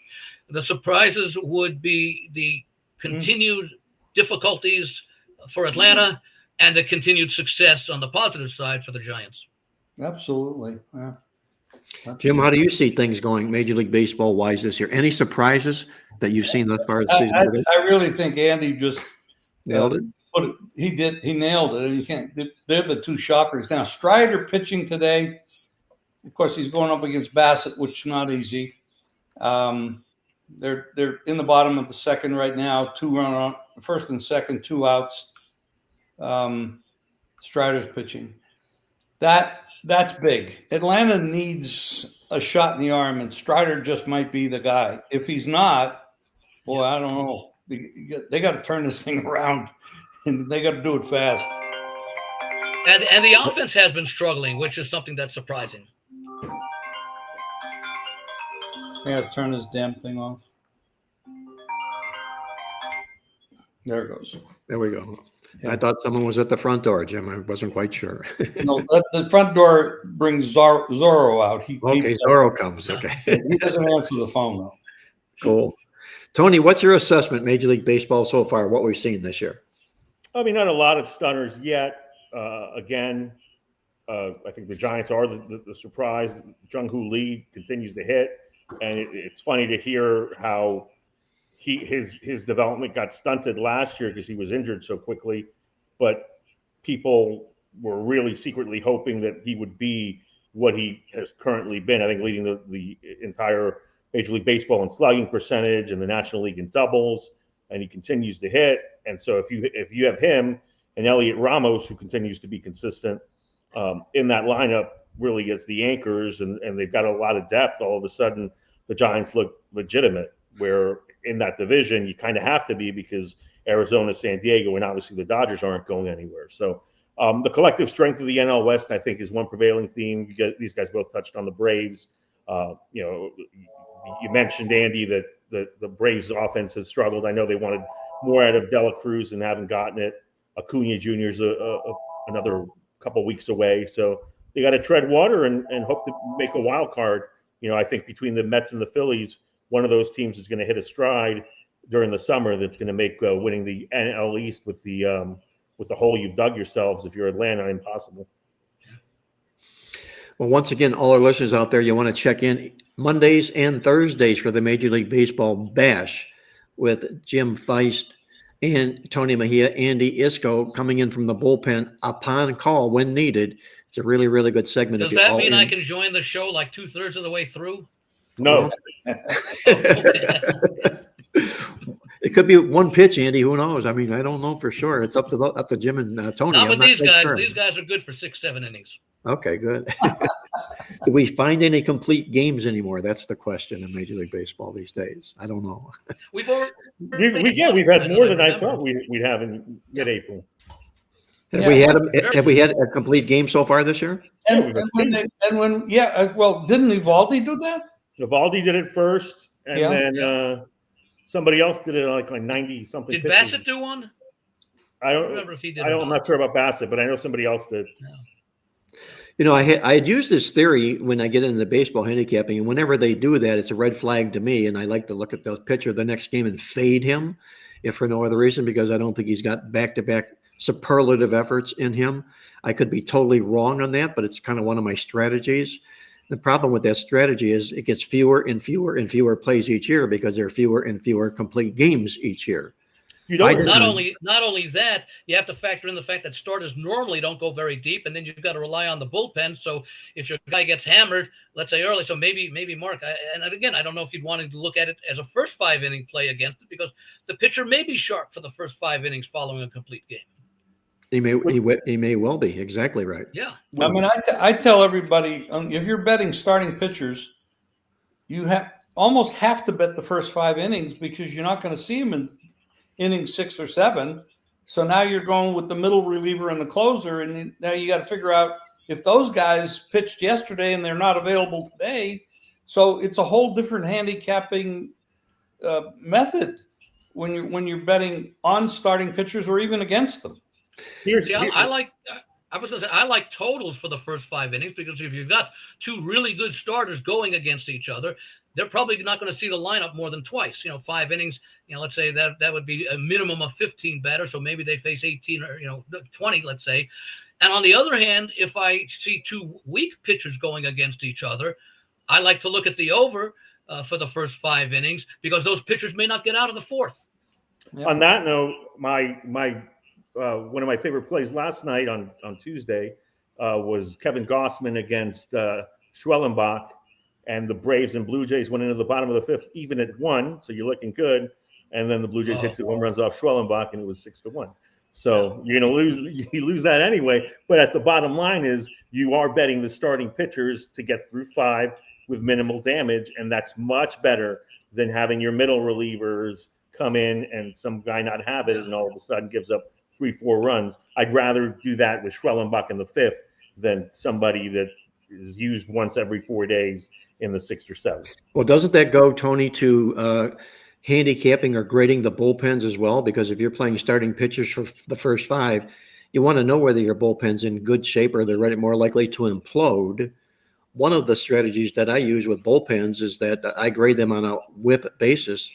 the surprises would be the continued difficulties for Atlanta and the continued success on the positive side for the Giants. Absolutely. Yeah. Jim, how do you see things going Major League Baseball wise this year? Any surprises that you've seen thus far this season? I really think Andy just nailed it. He nailed it. And you can't. They're the 2 shockers. Now Strider pitching today. Of course, he's going up against Bassett, which is not easy. They're in the bottom of the second right now. 2 run on first and second, 2 outs. Strider's pitching. That's big. Atlanta needs a shot in the arm, and Strider just might be the guy. If he's not, boy, I don't know. They got to turn this thing around, and they got to do it fast. And the offense has been struggling, which is something that's surprising. I got to turn this damn thing off. There it goes. There we go. I thought someone was at the front door, Jim. I wasn't quite sure. No, the front door brings Zorro out. Zorro comes. Okay. He doesn't answer the phone, though. Cool. Tony, what's your assessment, Major League Baseball so far, what we've seen this year? I mean, not a lot of stunners yet. Again, I think the Giants are the surprise. Jung-Hoo Lee continues to hit. And it's funny to hear how his development got stunted last year because he was injured so quickly, but people were really secretly hoping that he would be what he has currently been. I think leading the entire Major League Baseball in slugging percentage and the National League in doubles, and he continues to hit. And so if you have him and Elliot Ramos, who continues to be consistent in that lineup, really as the anchors, and they've got a lot of depth, all of a sudden the Giants look legitimate, where in that division you kind of have to be, because Arizona, San Diego, and obviously the Dodgers aren't going anywhere. So the collective strength of the NL West, I think, is one prevailing theme. These guys both touched on the Braves. You mentioned, Andy, that the Braves offense has struggled. I know they wanted more out of Dela Cruz and haven't gotten it. Acuna Jr. is another couple weeks away. So they got to tread water and hope to make a wild card. I think between the Mets and the Phillies, one of those teams is going to hit a stride during the summer that's going to make winning the NL East with the hole you've dug yourselves if you're Atlanta impossible. Well, once again, all our listeners out there, you want to check in Mondays and Thursdays for the Major League Baseball Bash with Jim Feist and Tony Mejia, Andy Isco coming in from the bullpen upon call when needed. It's a really, really good segment. Does that mean I can join the show like 2/3 of the way through? No. It could be one pitch, Andy. Who knows? I mean, I don't know for sure. It's up to Jim and Tony. No, but these guys are good for 6-7 innings. Okay, good. Do we find any complete games anymore? That's the question in Major League Baseball these days. I don't know. We've had more than I thought we'd have in mid-April. Have we had a complete game so far this year? Well, didn't Evaldi do that? Evaldi did it first, and then somebody else did it like 90 something. Did Bassett do one? I don't remember if he did. I'm not sure about Bassett, but I know somebody else did. No. I had used this theory when I get into baseball handicapping, and whenever they do that, it's a red flag to me. And I like to look at the pitcher the next game and fade him, if for no other reason, because I don't think he's got back-to-back superlative efforts in him. I could be totally wrong on that, but it's kind of one of my strategies. The problem with that strategy is it gets fewer and fewer and fewer plays each year because there are fewer and fewer complete games each year. Not only that, you have to factor in the fact that starters normally don't go very deep, and then you've got to rely on the bullpen. So if your guy gets hammered, let's say early, so maybe Mark, and again, I don't know if you'd want to look at it as a first 5-inning play against it, because the pitcher may be sharp for the first 5 innings following a complete game. He may well be. Exactly right. Yeah. I mean, I tell everybody, if you're betting starting pitchers, you almost have to bet the first 5 innings, because you're not going to see them in inning 6 or 7. So now you're going with the middle reliever and the closer, and now you got to figure out if those guys pitched yesterday and they're not available today, So it's a whole different handicapping method when you're betting on starting pitchers or even against them. See, I like. I was going to say I like totals for the first 5 innings because if you've got two really good starters going against each other, they're probably not going to see the lineup more than twice. 5 innings. Let's say that would be a minimum of 15 batters, so maybe they face 18 or 20, let's say. And on the other hand, if I see two weak pitchers going against each other, I like to look at the over for the first 5 innings because those pitchers may not get out of the fourth. Yep. On that note, my one of my favorite plays last night on Tuesday was Kevin Gossman against Schwellenbach, and the Braves and Blue Jays went into the bottom of the 5th even at 1, so you're looking good. And then the Blue Jays hit 2 home runs off Schwellenbach, and it was 6-1. So you're gonna lose that anyway. But at the bottom line is you are betting the starting pitchers to get through 5 with minimal damage, and that's much better than having your middle relievers come in and some guy not have it and all of a sudden gives up 3-4 runs. I'd rather do that with Schwellenbach in the 5th than somebody that is used once every 4 days in the 6th or 7th. Well, doesn't that go, Tony, to handicapping or grading the bullpens as well? Because if you're playing starting pitchers for the first 5, you want to know whether your bullpen's in good shape or they're more likely to implode. One of the strategies that I use with bullpens is that I grade them on a WHIP basis,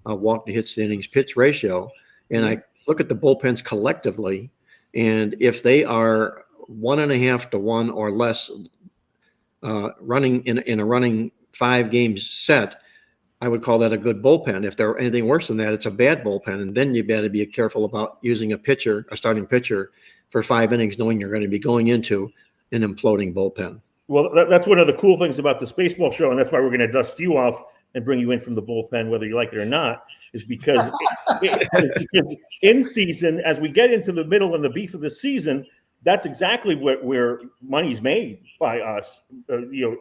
walk to hits to innings pitch ratio, and I look at the bullpens collectively, and if they are 1.5 to 1 or less running in a running 5 games set, I would call that a good bullpen. If they're anything worse than that, it's a bad bullpen, and then you better be careful about using a starting pitcher for 5 innings, knowing you're going to be going into an imploding bullpen. Well, that's one of the cool things about the Spaceball show, and that's why we're going to dust you off and bring you in from the bullpen, whether you like it or not, is because in season, as we get into the middle and the beef of the season, that's exactly where money's made by us,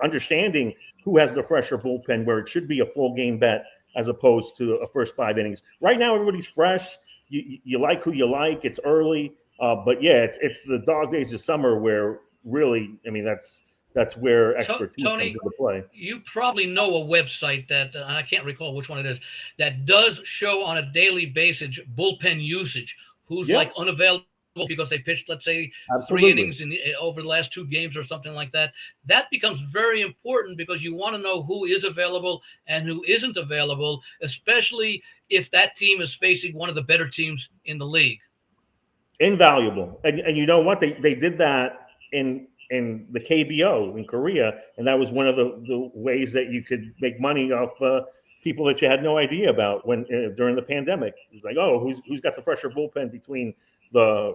understanding who has the fresher bullpen, where it should be a full game bet as opposed to a first 5 innings. Right now, everybody's fresh. You like who you like. It's early. But yeah, it's the dog days of summer where really, that's where expertise Tony, comes into play. You probably know a website that, and I can't recall which one it is, that does show on a daily basis bullpen usage, who's like unavailable because they pitched, let's say, Absolutely. 3 innings over the last 2 games or something like that. That becomes very important because you want to know who is available and who isn't available, especially if that team is facing one of the better teams in the league. Invaluable. And you know what? They did that in the KBO in Korea, and that was one of the ways that you could make money off people that you had no idea about when during the pandemic. It's like, oh, who's got the fresher bullpen between the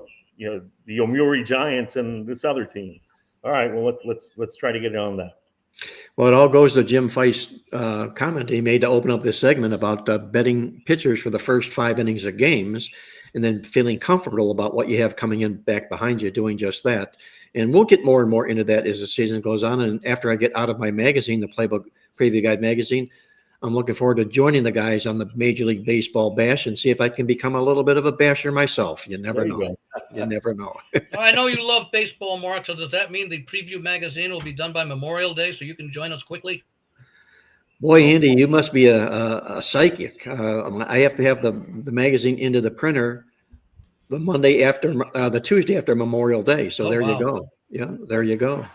Yomiuri Giants and this other team? All right, well let's try to get it on that. Well, it all goes to Jim Feist's comment he made to open up this segment about betting pitchers for the first 5 innings of games and then feeling comfortable about what you have coming in back behind you doing just that. And we'll get more and more into that as the season goes on. And after I get out of my magazine, the Playbook Preview Guide magazine, I'm looking forward to joining the guys on the Major League Baseball bash and see if I can become a little bit of a basher myself. You never know. You never know. I know you love baseball, Mark. So does that mean the Preview magazine will be done by Memorial Day so you can join us quickly? Boy, Andy, you must be a psychic. I have to have the magazine into the printer the Monday after the Tuesday after Memorial Day. So there you go. Yeah, there you go.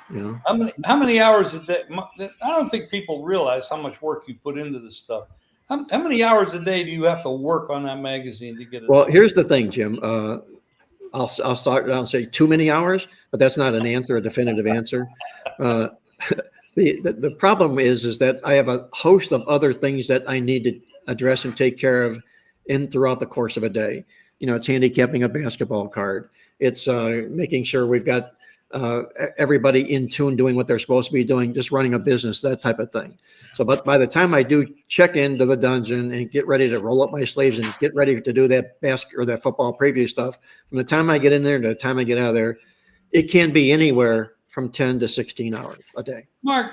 How many hours a day? I don't think people realize how much work you put into this stuff. How many hours a day do you have to work on that magazine to get it? Well, here's the thing, Jim. I'll start. I'll say too many hours, but that's not an answer, a definitive answer. The problem is that I have a host of other things that I need to address and take care of throughout the course of a day. It's handicapping a basketball card. It's making sure we've got everybody in tune doing what they're supposed to be doing, just running a business, that type of thing. So, but by the time I do check into the dungeon and get ready to roll up my sleeves and get ready to do that that football preview stuff, from the time I get in there to the time I get out of there, it can be anywhere from 10 to 16 hours a day. Mark,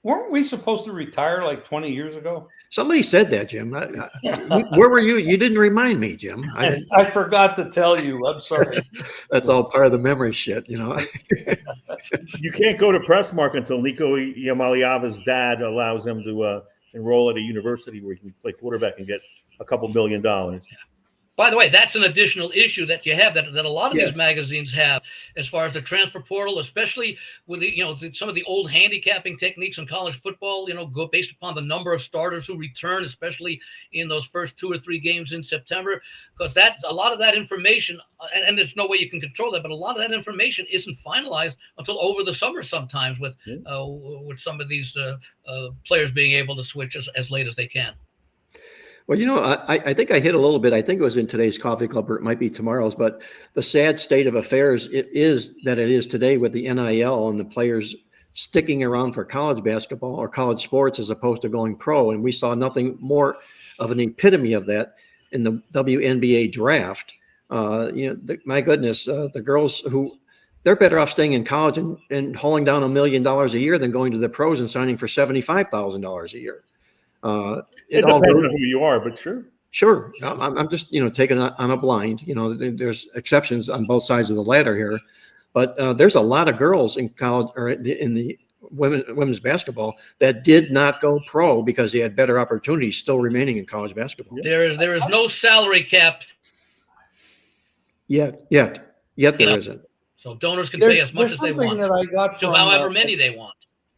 Weren't we supposed to retire like 20 years ago? Somebody said that, Jim. Where were you? You didn't remind me, Jim. I forgot to tell you. I'm sorry. That's all part of the memory shit, you know. You can't go to Pressmark until Nico Yamaliava's dad allows him to enroll at a university where he can play quarterback and get a couple $1 million. By the way, that's an additional issue that you have that a lot of Yes. these magazines have, as far as the transfer portal, especially with some of the old handicapping techniques in college football. Go based upon the number of starters who return, especially in those first 2 or 3 games in September, because that's a lot of that information, and there's no way you can control that. But a lot of that information isn't finalized until over the summer, sometimes with some of these players being able to switch as late as they can. Well, I think I hit a little bit. I think it was in today's coffee club, or it might be tomorrow's. But the sad state of affairs it is today with the NIL and the players sticking around for college basketball or college sports as opposed to going pro. And we saw nothing more of an epitome of that in the WNBA draft. My goodness, the girls they're better off staying in college and hauling down $1 million a year than going to the pros and signing for $75,000 a year. It depends on who you are, but sure. Sure. I'm just, taking on a blind, there's exceptions on both sides of the ladder here, but there's a lot of girls in college or in the women's basketball that did not go pro because they had better opportunities still remaining in college basketball. There is no salary cap. Yet there isn't. So donors can pay as much as they want. That I got to from, however many they want.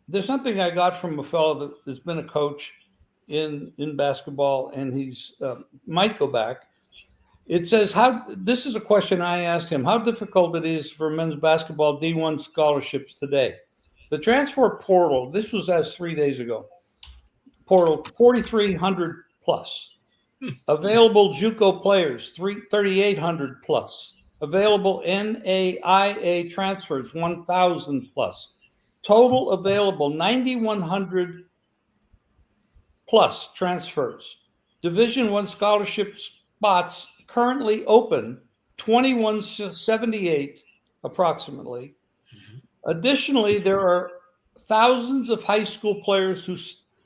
There's something I got from a fellow that's been a coach in basketball, and he's might go back. It says, this is a question I asked him, how difficult it is for men's basketball D1 scholarships today. The transfer portal, this was as 3 days ago, portal 4,300 plus. Available JUCO players, 3,800 plus. Available NAIA transfers, 1,000 plus. Total available 9,100 plus transfers. Division I scholarship spots currently open, 2178 approximately. Additionally, there are thousands of high school players who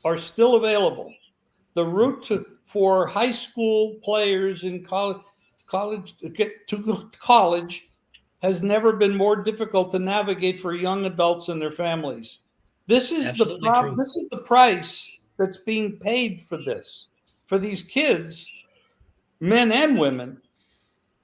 are still available. The route for high school players in college to get to college has never been more difficult to navigate for young adults and their families. This is This is the price that's being paid for this. For these kids, men and women,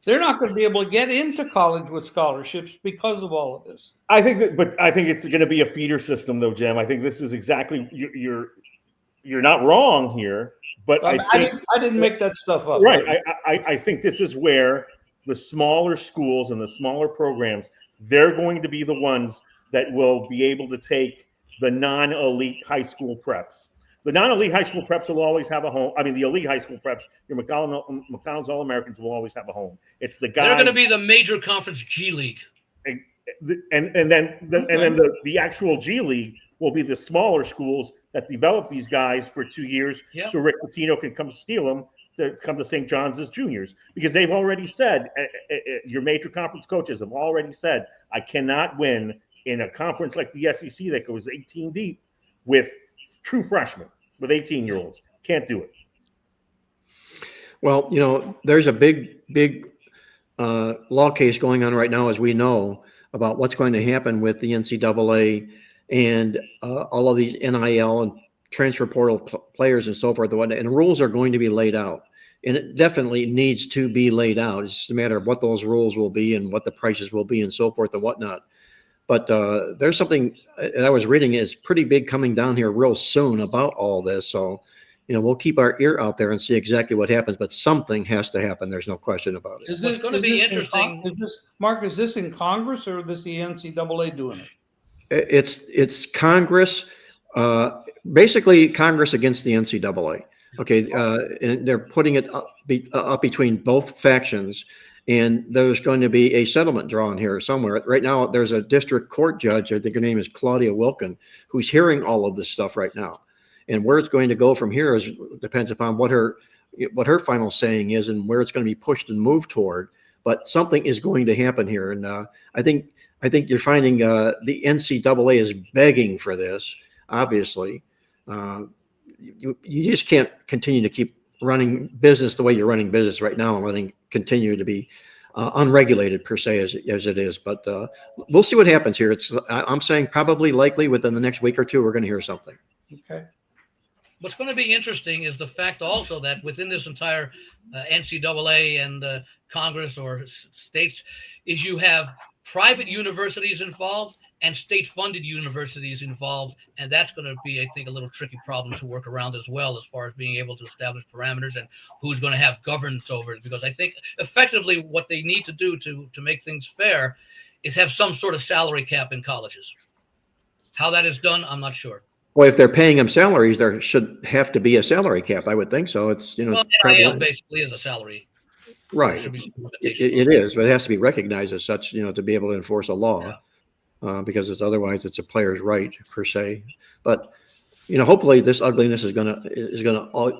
they're not going to be able to get into college with scholarships because of all of this. I think it's going to be a feeder system, though, Jim. I think this is exactly you're not wrong here, but I didn't make that stuff up. Right. I think this is where the smaller schools and the smaller programs, they're going to be the ones that will be able to take the non-elite high school preps. The non-elite high school preps will always have a home. I mean, the elite high school preps, your McDonald's All-Americans will always have a home. It's the guys. They're going to be the major conference G League. And then the actual G League will be the smaller schools that develop these guys for 2 years, so Rick Pitino can come steal them to come to St. John's as juniors, because they've already said, your major conference coaches have already said, I cannot win in a conference like the SEC that goes 18 deep with true freshmen, with 18-year-olds. Can't do it. Well, there's a big law case going on right now, as we know, about what's going to happen with the NCAA and all of these NIL and transfer portal players and so forth. And rules are going to be laid out. And it definitely needs to be laid out. It's just a matter of what those rules will be and what the prices will be and so forth and whatnot. But there's something that I was reading is pretty big coming down here real soon about all this. So, we'll keep our ear out there and see exactly what happens. But something has to happen. There's no question about it. It's going to be interesting. Is this in Congress or is the NCAA doing it? It's Congress, basically Congress against the NCAA. Okay, and they're putting it up between both factions. And there's going to be a settlement drawn here somewhere. Right now, there's a district court judge, I think her name is Claudia Wilkin, who's hearing all of this stuff right now. And where it's going to go from here depends upon what her final saying is and where it's going to be pushed and moved toward. But something is going to happen here. And I think you're finding the NCAA is begging for this. obviously, you just can't continue to keep running business the way you're running business right now and letting continue to be unregulated per se as it is. But we'll see what happens here. I'm saying probably likely within the next week or two, we're going to hear something. Okay. What's going to be interesting is the fact also that within this entire NCAA and Congress or states is you have private universities involved and state-funded universities involved, and that's going to be, I think, a little tricky problem to work around as well, as far as being able to establish parameters and who's going to have governance over it. Because I think effectively what they need to do to make things fair is have some sort of salary cap in colleges. How that is done, I'm not sure. Well, if they're paying them salaries, there should have to be a salary cap. I would think so. It's, well, NIL basically is a salary. Right. It is, but it has to be recognized as such, to be able to enforce a law, because otherwise it's a player's right per se. But hopefully this ugliness is gonna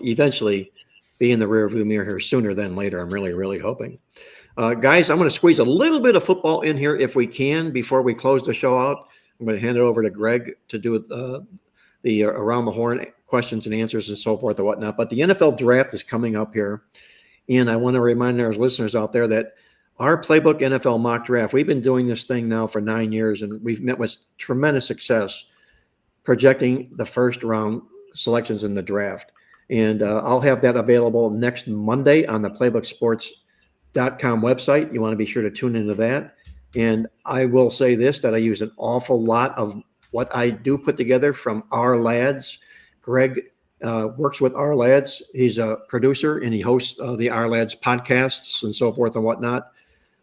eventually be in the rearview mirror here sooner than later. I'm really, really hoping. Guys, I'm going to squeeze a little bit of football in here if we can before we close the show out. I'm going to hand it over to Greg to do the around the horn questions and answers and so forth and whatnot. But the NFL draft is coming up here. And I want to remind our listeners out there that our Playbook NFL mock draft, we've been doing this thing now for 9 years, and we've met with tremendous success projecting the first round selections in the draft. And I'll have that available next Monday on the playbooksports.com website. You want to be sure to tune into that. And I will say this, that I use an awful lot of what I do put together from our lads. Greg works with our lads. He's a producer and he hosts the our lads podcasts and so forth and whatnot.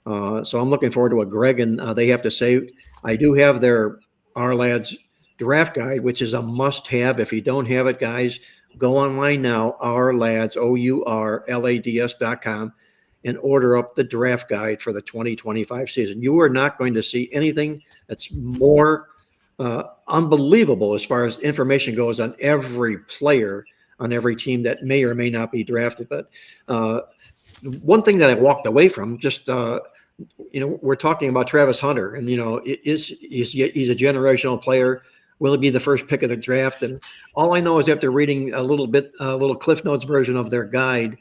So I'm looking forward to what Greg and they have to say. I do have their our lads draft guide, which is a must have. If you don't have it, guys, go online now, ourlads, OURLADS.com, and order up the draft guide for the 2025 season. You are not going to see anything that's more unbelievable as far as information goes on every player on every team that may or may not be drafted. But one thing that I walked away from, just we're talking about Travis Hunter, and he's a generational player. Will he be the first pick of the draft? And all I know is after reading a little Cliff Notes version of their guide,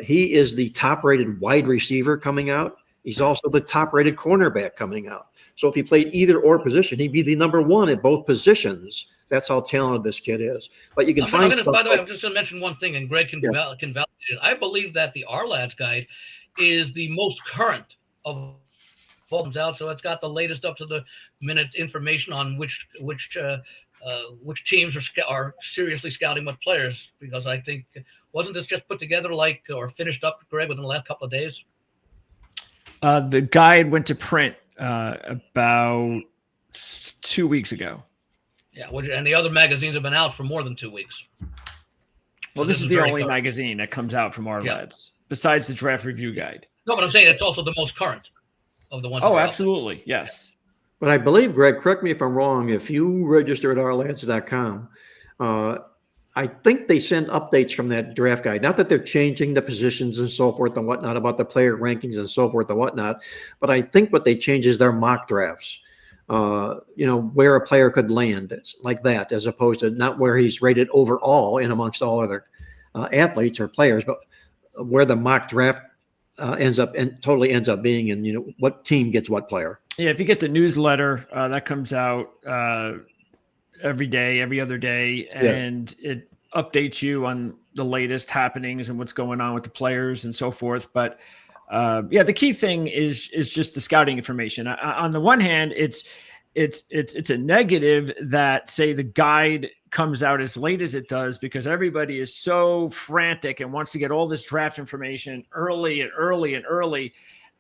he is the top-rated wide receiver coming out. He's also the top-rated cornerback coming out. So if he played either or position, he'd be the number one at both positions. That's how talented this kid is. But you can by the way, I'm just going to mention one thing, and Greg can validate it. I believe that the Our Lads guide is the most current of all comes out. So it's got the latest up-to-the-minute information on which teams are seriously scouting what players. Because I think, wasn't this just put together or finished up, Greg, within the last couple of days? The guide went to print about 2 weeks ago. Yeah, and the other magazines have been out for more than 2 weeks. Well, this is the only magazine that comes out from our lads, besides the draft review guide. No, but I'm saying it's also the most current of the ones. Oh, absolutely, yes. But I believe, Greg, correct me if I'm wrong, if you register at ourlads.com, I think they send updates from that draft guide. Not that they're changing the positions and so forth and whatnot about the player rankings and so forth and whatnot, but I think what they change is their mock drafts. Where a player could land, it's like that, as opposed to not where he's rated overall in amongst all other athletes or players, but where the mock draft ends up being, and what team gets what player. Yeah, if you get the newsletter that comes out every day, every other day, and it updates you on the latest happenings and what's going on with the players and so forth. But the key thing is just the scouting information. On the one hand, it's a negative that, say, the guide comes out as late as it does because everybody is so frantic and wants to get all this draft information early.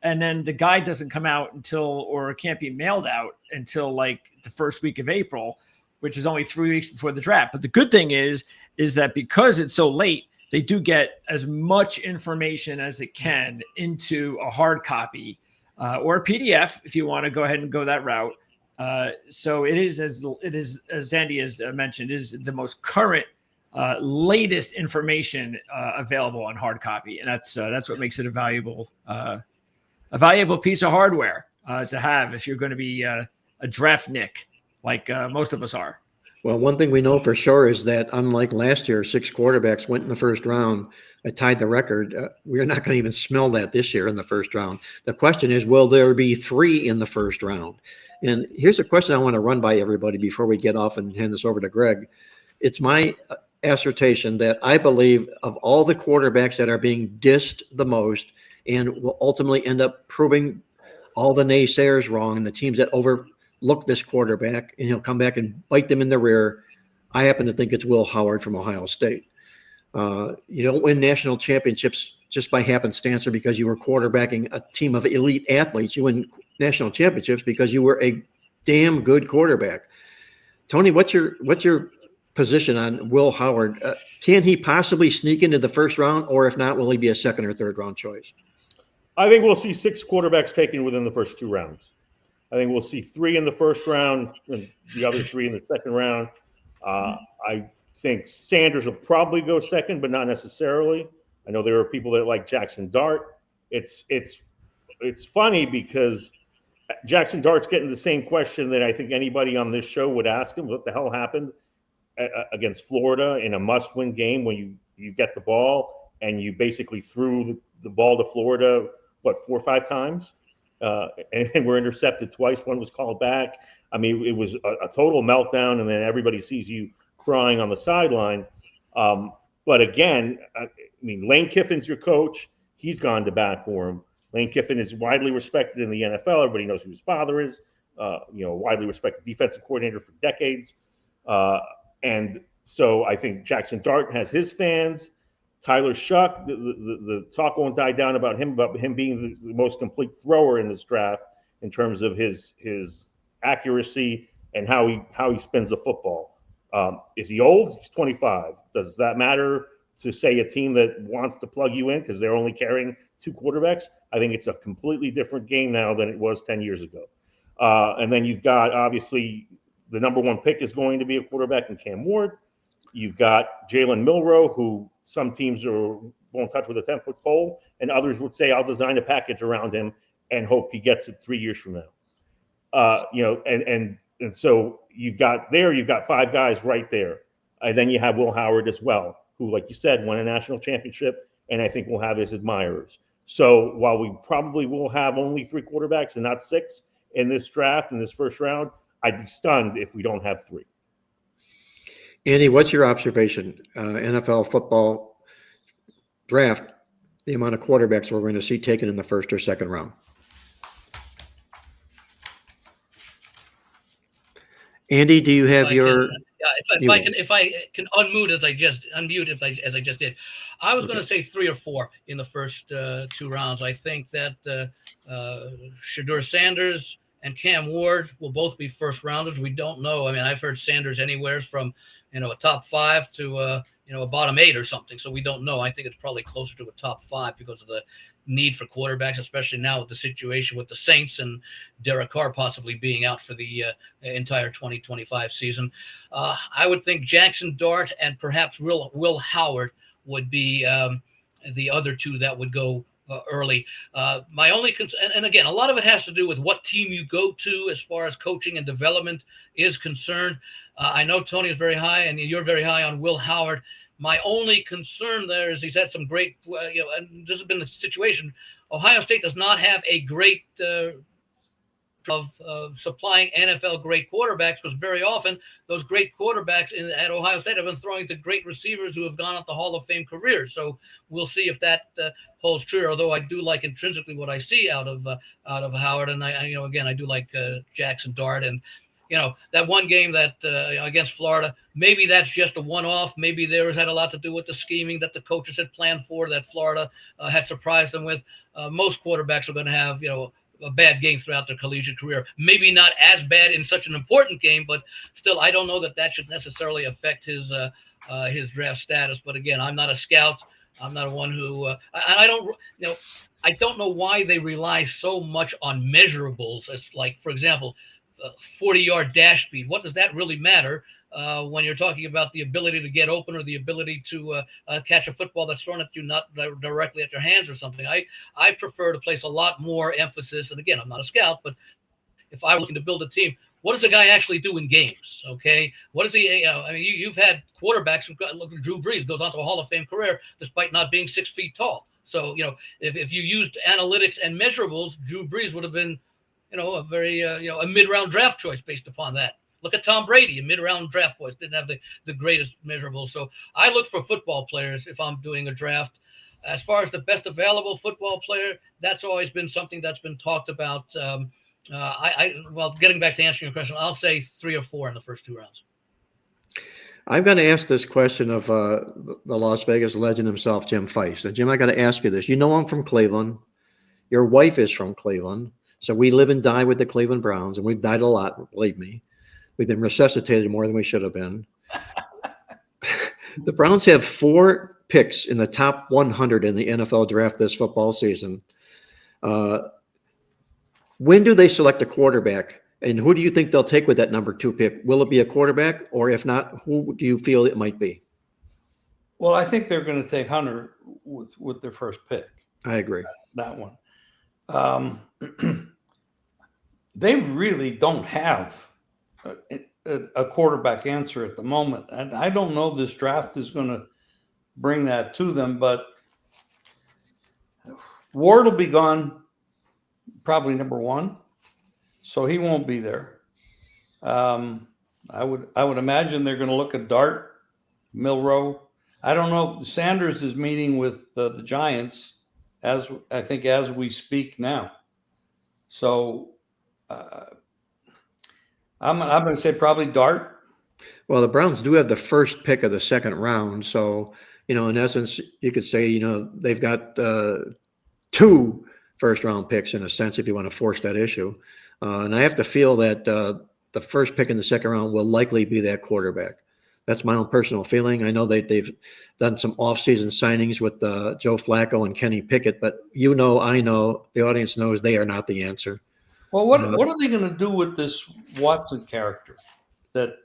And then the guide doesn't come out or it can't be mailed out until like the first week of April, which is only 3 weeks before the draft. But the good thing is that because it's so late, they do get as much information as it can into a hard copy or a PDF if you want to go ahead and go that route. So it is, as Andy has mentioned, is the most current, latest information available on hard copy, and that's what makes it a valuable piece of hardware to have if you're going to be a draft nick like most of us are. Well, one thing we know for sure is that unlike last year, 6 quarterbacks went in the first round, tied the record. We're not going to even smell that this year in the first round. The question is, will there be 3 in the first round? And here's a question I want to run by everybody before we get off and hand this over to Greg. It's my assertion that I believe of all the quarterbacks that are being dissed the most and will ultimately end up proving all the naysayers wrong and the teams that overlook this quarterback and he'll come back and bite them in the rear. I happen to think it's Will Howard from Ohio State. You don't win national championships just by happenstance or because you were quarterbacking a team of elite athletes. You win national championships because you were a damn good quarterback. Tony, what's your position on Will Howard? Can he possibly sneak into the first round, or if not, will he be a second or third round choice? I think we'll see 6 quarterbacks taken within the first 2 rounds. I think we'll see 3 in the first round and the other 3 in the second round. I think Sanders will probably go second, but not necessarily. I know there are people that like Jackson Dart. It's funny because Jackson Dart's getting the same question that I think anybody on this show would ask him. What the hell happened against Florida in a must-win game when you get the ball and you basically threw the ball to Florida, 4 or 5 times? And were intercepted twice. One was called back. I mean, it was a total meltdown, and then everybody sees you crying on the sideline. But again, I mean, Lane Kiffin's your coach. He's gone to bat for him. Lane Kiffin is widely respected in the NFL. Everybody knows who his father is. Widely respected defensive coordinator for decades. And so I think Jackson Dart has his fans. Tyler Shuck, the talk won't die down about him being the most complete thrower in this draft in terms of his accuracy and how he spins the football. Is he old? He's 25. Does that matter to, say, a team that wants to plug you in because they're only carrying 2 quarterbacks? I think it's a completely different game now than it was 10 years ago. And then you've got, obviously, the number 1 pick is going to be a quarterback in Cam Ward. You've got Jalen Milroe, who some teams won't touch with a 10-foot pole, and others would say, I'll design a package around him and hope he gets it 3 years from now. And so you've got 5 guys right there. And then you have Will Howard as well, who, like you said, won a national championship, and I think will have his admirers. So while we probably will have only 3 quarterbacks and not 6 in this draft, in this first round, I'd be stunned if we don't have 3. Andy, what's your observation? NFL football draft, the amount of quarterbacks we're going to see taken in the first or second round. Andy, do you have if I can unmute as I just did. I was going to say 3 or 4 in the first 2 rounds. I think that Shedeur Sanders and Cam Ward will both be first rounders. We don't know. I mean, I've heard Sanders anywhere from a top 5 to a bottom 8 or something. So we don't know. I think it's probably closer to a top 5 because of the need for quarterbacks, especially now with the situation with the Saints and Derek Carr possibly being out for the entire 2025 season. I would think Jackson Dart and perhaps Will Howard would be the other 2 that would go early. My only concern, and again, a lot of it has to do with what team you go to as far as coaching and development is concerned. I know Tony is very high, and you're very high on Will Howard. My only concern there is he's had some great, and this has been the situation. Ohio State does not have a great of supplying NFL great quarterbacks, because very often those great quarterbacks at Ohio State have been throwing to great receivers who have gone up to Hall of Fame careers. So we'll see if that holds true. Although I do like intrinsically what I see out of Howard, and I do like Jackson Dart, and that one game that against Florida, maybe that's just a one-off. Maybe there had a lot to do with the scheming that the coaches had planned for, that Florida had surprised them with. Most quarterbacks are going to have a bad game throughout their collegiate career. Maybe not as bad in such an important game, but still, I don't know that should necessarily affect his draft status. But again, I'm not a scout. I'm not one who I don't know why they rely so much on measurables, as like, for example, 40-yard dash speed. What does that really matter when you're talking about the ability to get open or the ability to catch a football that's thrown at you, not directly at your hands or something? I prefer to place a lot more emphasis, and again, I'm not a scout, but if I were looking to build a team, what does the guy actually do in games? Okay, what is he? I mean, you've had quarterbacks who look at Drew Brees goes on to a Hall of Fame career despite not being 6 feet tall. So if you used analytics and measurables, Drew Brees would have been, a very a mid-round draft choice based upon that. Look at Tom Brady, a mid-round draft choice, didn't have the greatest measurables. So I look for football players if I'm doing a draft. As far as the best available football player, that's always been something that's been talked about. Well, getting back to answering your question, I'll say 3 or 4 in the first 2 rounds. I'm going to ask this question of the Las Vegas legend himself, Jim Feist. And Jim, I got to ask you this. I'm from Cleveland. Your wife is from Cleveland. So we live and die with the Cleveland Browns, and we've died a lot, believe me. We've been resuscitated more than we should have been. The Browns have 4 picks in the top 100 in the NFL draft this football season. When do they select a quarterback? And who do you think they'll take with that number 2 pick? Will it be a quarterback? Or if not, who do you feel it might be? Well, I think they're going to take Hunter with their first pick. I agree. That one. They really don't have a quarterback answer at the moment. And I don't know this draft is going to bring that to them, but Ward will be gone probably number 1. So he won't be there. I would imagine they're going to look at Dart, Milroe. I don't know. Sanders is meeting with the Giants as we speak now. So I'm going to say probably Dart. Well, the Browns do have the first pick of the second round. So, in essence, you could say, they've got 2 first-round picks in a sense, if you want to force that issue. And I have to feel that the first pick in the second round will likely be that quarterback. That's my own personal feeling. I know they've done some off-season signings with Joe Flacco and Kenny Pickett, but I know, the audience knows they are not the answer. Well, what are they going to do with this Watson character that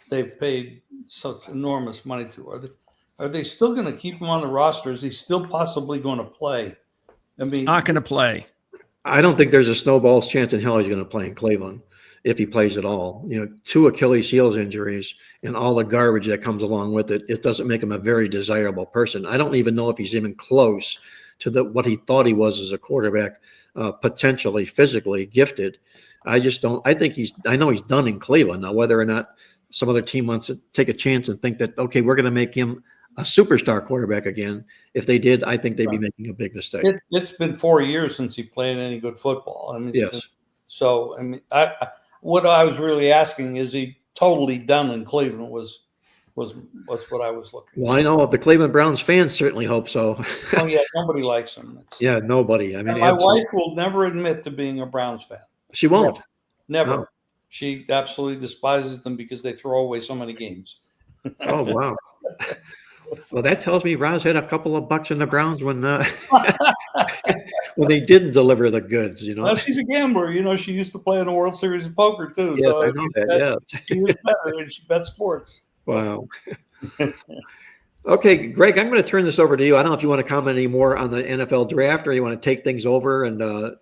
they've paid such enormous money to? Are they still going to keep him on the roster? Is he still possibly going to play? I mean, he's not going to play. I don't think there's a snowball's chance in hell he's going to play in Cleveland if he plays at all. 2 Achilles heels injuries and all the garbage that comes along with it, it doesn't make him a very desirable person. I don't even know if he's even close to what he thought he was as a quarterback, potentially physically gifted. I just don't. I know he's done in Cleveland. Now, whether or not some other team wants to take a chance and think that, okay, we're going to make him a superstar quarterback again. If they did, I think they'd be making a big mistake. It's been 4 years since he played any good football. I mean, yes. What I was really asking is he totally done in Cleveland was what I was looking. Well, I know the Cleveland Browns fans certainly hope so. Oh yeah, nobody likes him. Yeah, nobody. I mean, my wife will never admit to being a Browns fan. She won't. Never. No. She absolutely despises them because they throw away so many games. Oh wow. Well, that tells me Roz had a couple of bucks in the Browns when when they didn't deliver the goods. Well, she's a gambler. She used to play in the World Series of Poker too. Yes, so I know that. Yeah, she was better and she bet sports. Wow. Okay, Greg, I'm going to turn this over to you. I don't know if you want to comment any more on the NFL draft or you want to take things over and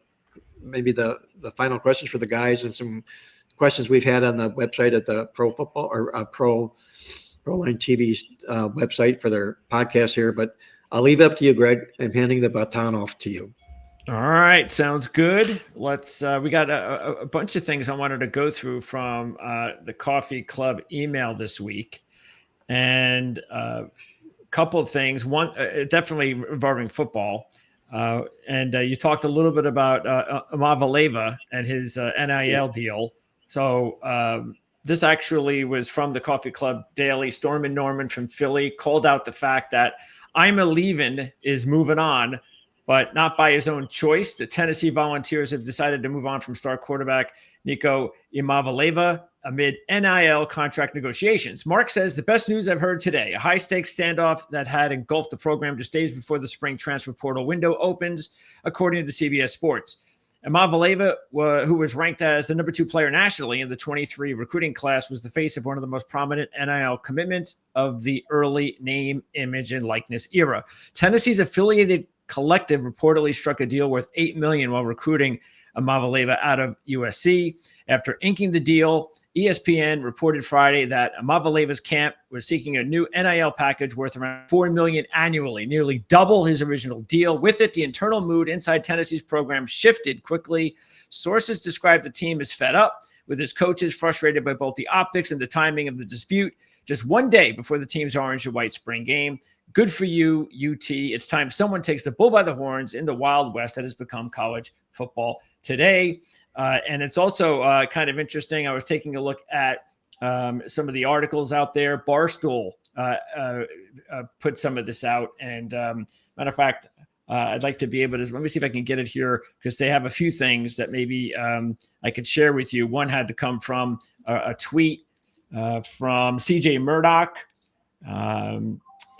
maybe the final questions for the guys and some questions we've had on the website at the Pro Football or Proline TV's website for their podcast here. But I'll leave it up to you, Greg. I'm handing the baton off to you. All right, sounds good. Let's. We got a bunch of things I wanted to go through from the Coffee Club email this week, and a couple of things. One, definitely involving football, and you talked a little bit about Iamaleava and his NIL deal. So this actually was from the Coffee Club Daily. Stormin Norman from Philly called out the fact that Iamaleava is moving on, but not by his own choice. The Tennessee Volunteers have decided to move on from star quarterback Nico Iamaleava amid NIL contract negotiations. Mark says, the best news I've heard today, a high-stakes standoff that had engulfed the program just days before the spring transfer portal window opens, according to CBS Sports. Iamaleava, who was ranked as the number 2 player nationally in the 23 recruiting class, was the face of one of the most prominent NIL commitments of the early name, image, and likeness era. Tennessee's affiliated collective reportedly struck a deal worth $8 million while recruiting Amavaleva out of USC. After inking the deal, ESPN reported Friday that Amavaleva's camp was seeking a new NIL package worth around $4 million annually, nearly double his original deal. With it, the internal mood inside Tennessee's program shifted quickly. Sources described the team as fed up, with his coaches frustrated by both the optics and the timing of the dispute. Just one day before the team's orange and white spring game. Good for you, UT. It's time someone takes the bull by the horns in the Wild West that has become college football today. And it's also kind of interesting. I was taking a look at some of the articles out there. Barstool put some of this out. And matter of fact, I'd like to be able to, let me see if I can get it here, because they have a few things that maybe I could share with you. One had to come from a tweet from CJ Murdoch.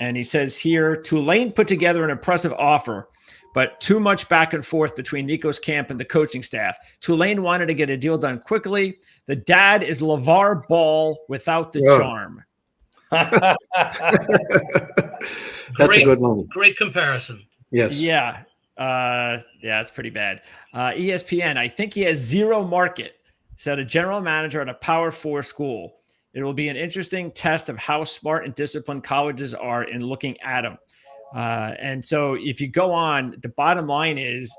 And he says here, Tulane put together an impressive offer, but too much back and forth between Nico's camp and the coaching staff. Tulane wanted to get a deal done quickly. The dad is LeVar Ball without the charm. That's a good one. Great comparison. Yes. Yeah. It's pretty bad. ESPN, I think he has zero market, said a general manager at a Power 4 school. It will be an interesting test of how smart and disciplined colleges are in looking at him. And so if you go on, the bottom line is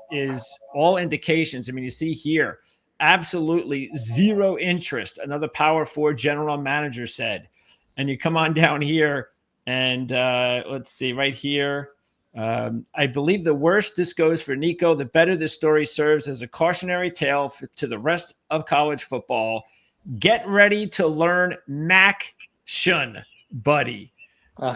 all indications. I mean, you see here, absolutely zero interest. Another Power 4 general manager said. And you come on down here and let's see right here. I believe the worse this goes for Nico, the better this story serves as a cautionary tale to the rest of college football. Get ready to learn Mac Shun, buddy.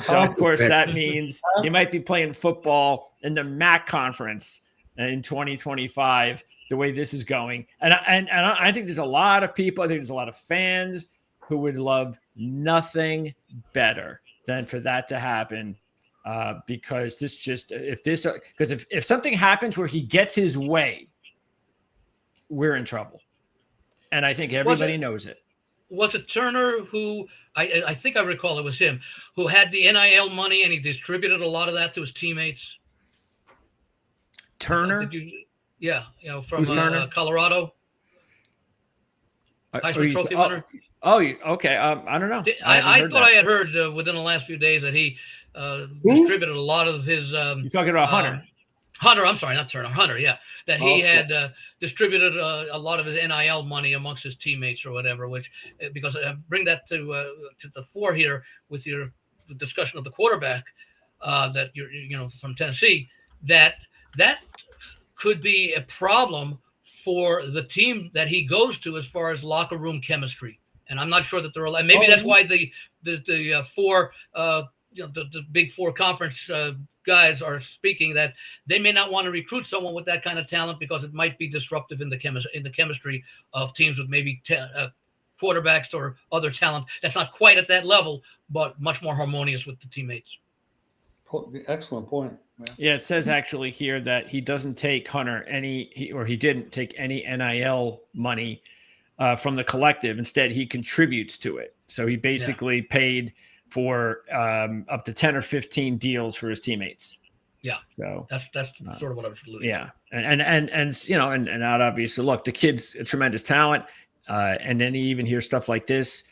So, of course, that means he might be playing football in the MAC conference in 2025, the way this is going. And I think there's a lot of people, I think there's a lot of fans who would love nothing better than for that to happen. Because if something happens where he gets his way, we're in trouble. And I think everybody knows it. Was it Turner who, I think I recall it was him, who had the NIL money and he distributed a lot of that to his teammates? Turner? From Colorado. Heisman Trophy winner. Oh, okay. I don't know. I thought I had heard within the last few days that he distributed a lot of his. You're talking about Hunter. Hunter, I'm sorry, not Turner. Hunter, yeah, that he had distributed a lot of his NIL money amongst his teammates or whatever. Which, because I bring that to the fore here with the discussion of the quarterback that you're from Tennessee, that could be a problem for the team that he goes to as far as locker room chemistry. And I'm not sure that they're allowed. Maybe that's why the four the Big Four conference guys are speaking, that they may not want to recruit someone with that kind of talent because it might be disruptive in the chemistry of teams with maybe quarterbacks or other talent that's not quite at that level, but much more harmonious with the teammates. Excellent point. Yeah, it says actually here that he doesn't take Hunter he didn't take any NIL money from the collective. Instead, he contributes to it. So he basically paid for up to 10 or 15 deals for his teammates. Yeah. So that's sort of what I was alluding to. Yeah. And not obviously, look, the kid's a tremendous talent. And then you even hear stuff like this.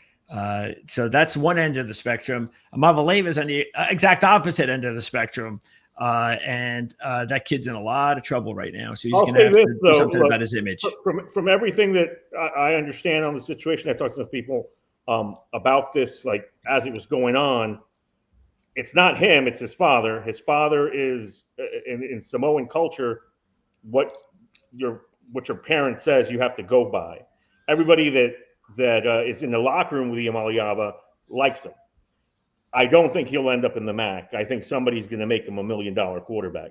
So that's one end of the spectrum. Amavaleva is on the exact opposite end of the spectrum. And that kid's in a lot of trouble right now. So he's going to have to do something about his image. From everything that I understand on the situation, I talked to some people about this, like as it was going on. It's not him, it's his father. His father is in Samoan culture, what your parent says you have to go by. Everybody that is in the locker room with Amavaleva likes him. I don't think he'll end up in the MAC. I think somebody's going to make him $1 million quarterback.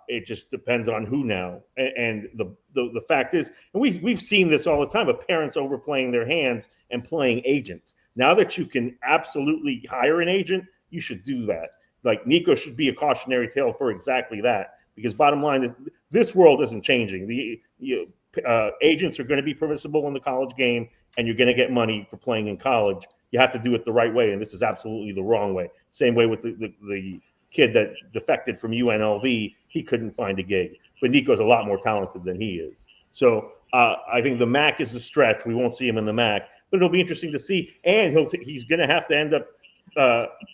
It just depends on who now. And the fact is, and we've seen this all the time, of parents overplaying their hands and playing agents. Now that you can absolutely hire an agent, you should do that. Like Nico should be a cautionary tale for exactly that, because bottom line is this world isn't changing. The agents are going to be permissible in the college game, and you're going to get money for playing in college. You have to do it the right way, and this is absolutely the wrong way. Same way with the kid that defected from UNLV. He couldn't find a gig, but Nico's a lot more talented than he is. So I think the MAC is the stretch. We won't see him in the MAC, but it'll be interesting to see. And he's going to have to end up.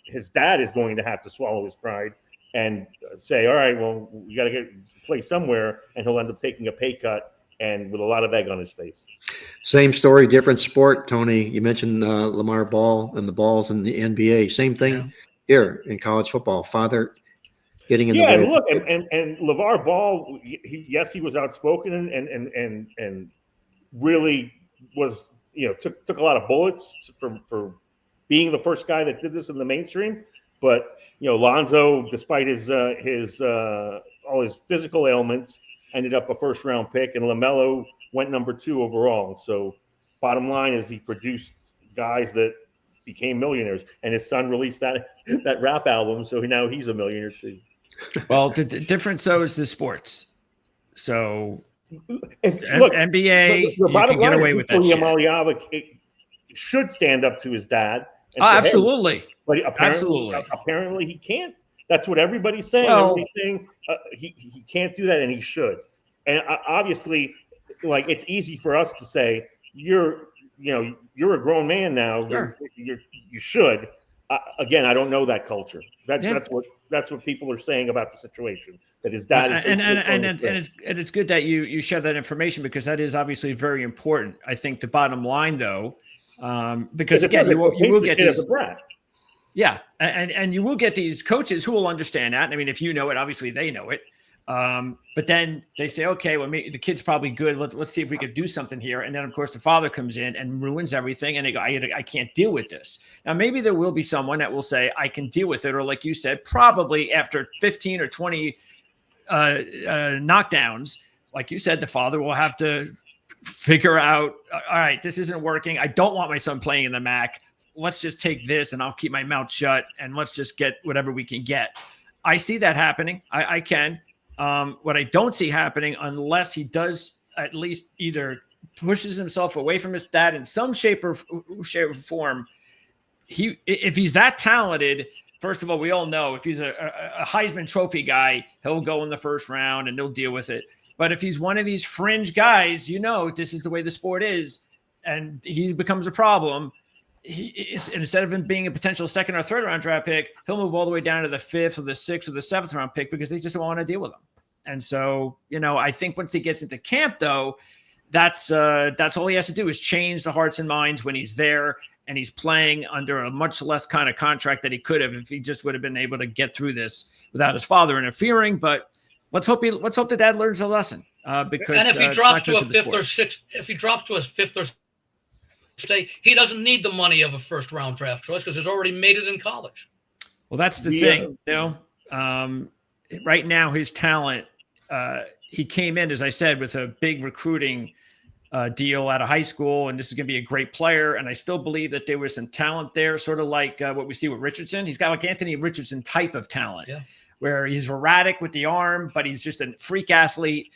His dad is going to have to swallow his pride and say, "All right, well, we got to play somewhere," and he'll end up taking a pay cut and with a lot of egg on his face. Same story, different sport. Tony, you mentioned Lamar Ball and the balls in the NBA. Same thing here in college football. Father getting in the way. And look, and LeVar Ball, he was outspoken and really was, took a lot of bullets for being the first guy that did this in the mainstream. But Lonzo, despite his all his physical ailments, ended up a first-round pick, and LaMelo went number 2 overall. So bottom line is he produced guys that became millionaires, and his son released that rap album, so now he's a millionaire too. Well, the difference though is the sports. So NBA, the you bottom can get line away is with that shit. Maliava should stand up to his dad. Oh, absolutely. Hey, but apparently he can't. That's what everybody's saying. Well, he can't do that, and he should. And obviously, like, it's easy for us to say you're a grown man now. Sure. You should. Again, I don't know that culture. That's what people are saying about the situation. That his dad is and it's good that you share that information, because that is obviously very important. I think the bottom line though, because again, you will get these. Yeah, and you will get these coaches who will understand that. I mean, if you know it, obviously they know it. But then they say, okay, well, maybe the kid's probably good. Let's see if we could do something here. And then, of course, the father comes in and ruins everything. And they go, I can't deal with this. Now, maybe there will be someone that will say, I can deal with it. Or like you said, probably after 15 or 20 knockdowns, like you said, the father will have to figure out, all right, this isn't working. I don't want my son playing in the MAC. Let's just take this and I'll keep my mouth shut and let's just get whatever we can get. I see that happening. I can. What I don't see happening, unless he does at least either pushes himself away from his dad in some shape or form, if he's that talented, first of all, we all know if he's a Heisman Trophy guy, he'll go in the first round and they'll deal with it. But if he's one of these fringe guys, this is the way the sport is, and he becomes a problem, instead of him being a potential 2nd or 3rd round draft pick, he'll move all the way down to the 5th or the 6th or the 7th round pick because they just don't want to deal with him. And so, I think once he gets into camp, though, that's all he has to do is change the hearts and minds when he's there and he's playing under a much less kind of contract that he could have if he just would have been able to get through this without his father interfering. But let's hope the dad learns a lesson. Because and if he drops to a 5th or 6th, if he drops to a 5th or say he doesn't need the money of a first-round draft choice because he's already made it in college. Well, that's the thing. Right now his talent, he came in, as I said, with a big recruiting deal out of high school, and this is going to be a great player. And I still believe that there was some talent there, sort of like what we see with Richardson. He's got like Anthony Richardson type of talent, where he's erratic with the arm, but he's just a freak athlete.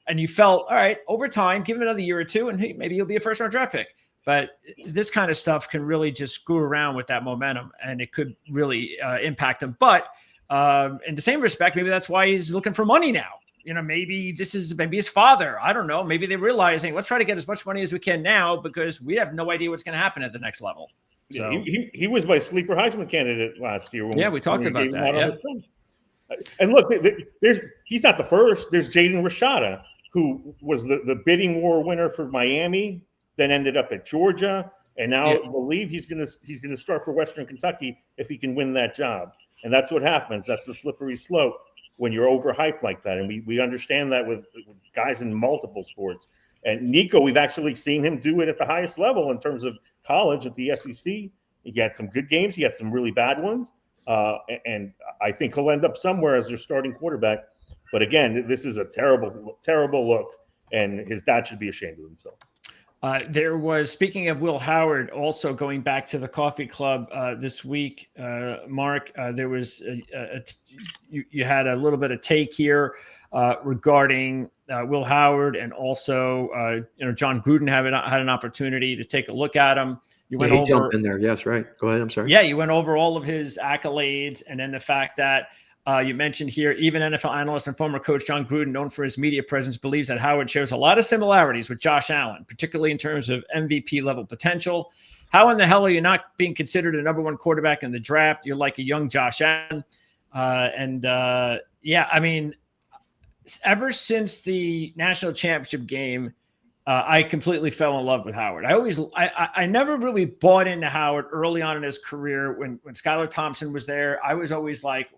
And you felt, all right, over time, give him another year or two, and maybe he'll be a first-round draft pick. But this kind of stuff can really just screw around with that momentum, and it could really impact him. But in the same respect, maybe that's why he's looking for money now. Maybe maybe his father. I don't know. Maybe they're realizing, let's try to get as much money as we can now because we have no idea what's going to happen at the next level. So he was my sleeper Heisman candidate last year. We talked about that. Yeah. And look, he's not the first. There's Jaden Rashada, who was the bidding war winner for Miami, then ended up at Georgia, and now I believe he's gonna start for Western Kentucky if he can win that job. And that's what happens. That's the slippery slope when you're overhyped like that. And we understand that with guys in multiple sports. And Nico, we've actually seen him do it at the highest level in terms of college at the SEC. He had some good games. He had some really bad ones. And I think he'll end up somewhere as their starting quarterback. But again, this is a terrible, terrible look, and his dad should be ashamed of himself. There was, speaking of Will Howard, also going back to the coffee club this week, Mark, there was you had a little bit of take here regarding Will Howard, and also John Gruden had an opportunity to take a look at him. He jumped in there. Yes, right. Go ahead. I'm sorry. Yeah, you went over all of his accolades, and then the fact that You mentioned here, even NFL analyst and former coach John Gruden, known for his media presence, believes that Howard shares a lot of similarities with Josh Allen, particularly in terms of MVP level potential. How in the hell are you not being considered a number one quarterback in the draft? You're like a young Josh Allen. Yeah, I mean, ever since the national championship game, I completely fell in love with Howard. I never really bought into Howard early on in his career. When Skylar Thompson was there, I was always like,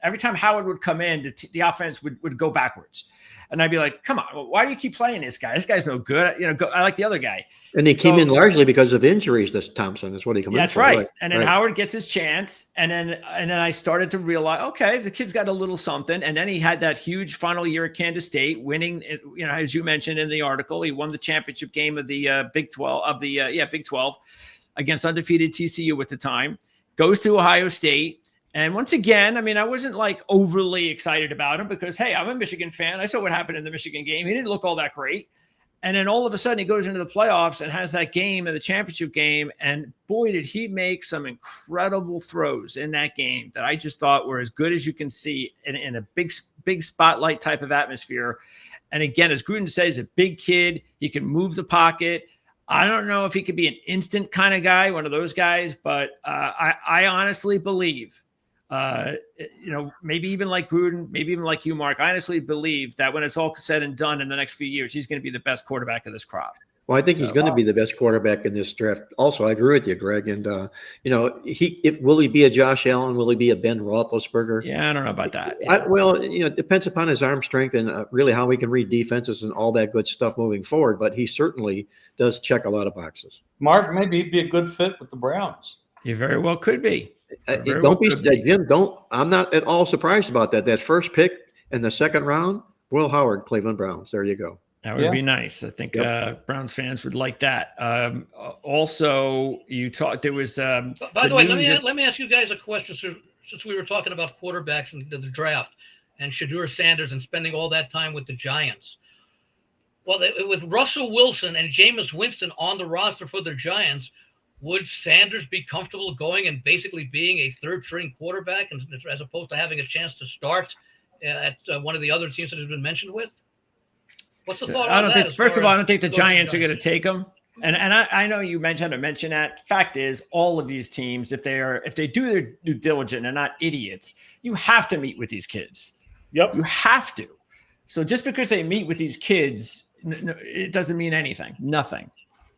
every time Howard would come in, the offense would go backwards. And I'd be like, come on, why do you keep playing this guy? This guy's no good. I like the other guy. And he came in largely because of injuries. This Thompson. That's what he came in for. That's right. And then Howard gets his chance. And then I started to realize, okay, the kid's got a little something. And then he had that huge final year at Kansas State, winning, as you mentioned in the article, he won the championship game of the Big 12 Big 12 against undefeated TCU at the time, goes to Ohio State. And once again, I mean, I wasn't like overly excited about him because, hey, I'm a Michigan fan. I saw what happened in the Michigan game. He didn't look all that great. And then all of a sudden he goes into the playoffs and has that game in the championship game. And boy, did he make some incredible throws in that game that I just thought were as good as you can see in a big spotlight type of atmosphere. And again, as Gruden says, a big kid, he can move the pocket. I don't know if he could be an instant kind of guy, one of those guys, but I honestly believe, maybe even like Gruden, maybe even like you, Mark, I honestly believe that when it's all said and done in the next few years, he's going to be the best quarterback of this crop. Well, I think he's going to be the best quarterback in this draft. Also, I agree with you, Greg. And, will he be a Josh Allen? Will he be a Ben Roethlisberger? Yeah, I don't know about that. It depends upon his arm strength and really how he can read defenses and all that good stuff moving forward. But he certainly does check a lot of boxes. Mark, maybe he'd be a good fit with the Browns. He very well could be. Jim, I'm not at all surprised about that. That first pick in the second round, Will Howard, Cleveland Browns. There you go. That would be nice. I think Browns fans would like that. Also, you talked. There was. By the way, let me ask you guys a question. Since we were talking about quarterbacks and the draft, and Shedeur Sanders and spending all that time with the Giants. Well, with Russell Wilson and Jameis Winston on the roster for the Giants, would Sanders be comfortable going and basically being a third-string quarterback as opposed to having a chance to start at one of the other teams that has been mentioned with? What's the thought on that? First of all, I don't think the Giants are going to take him. And I know you mentioned that. Fact is, all of these teams, if they do their due diligence and are not idiots, you have to meet with these kids. Yep. You have to. So just because they meet with these kids, it doesn't mean anything. Nothing.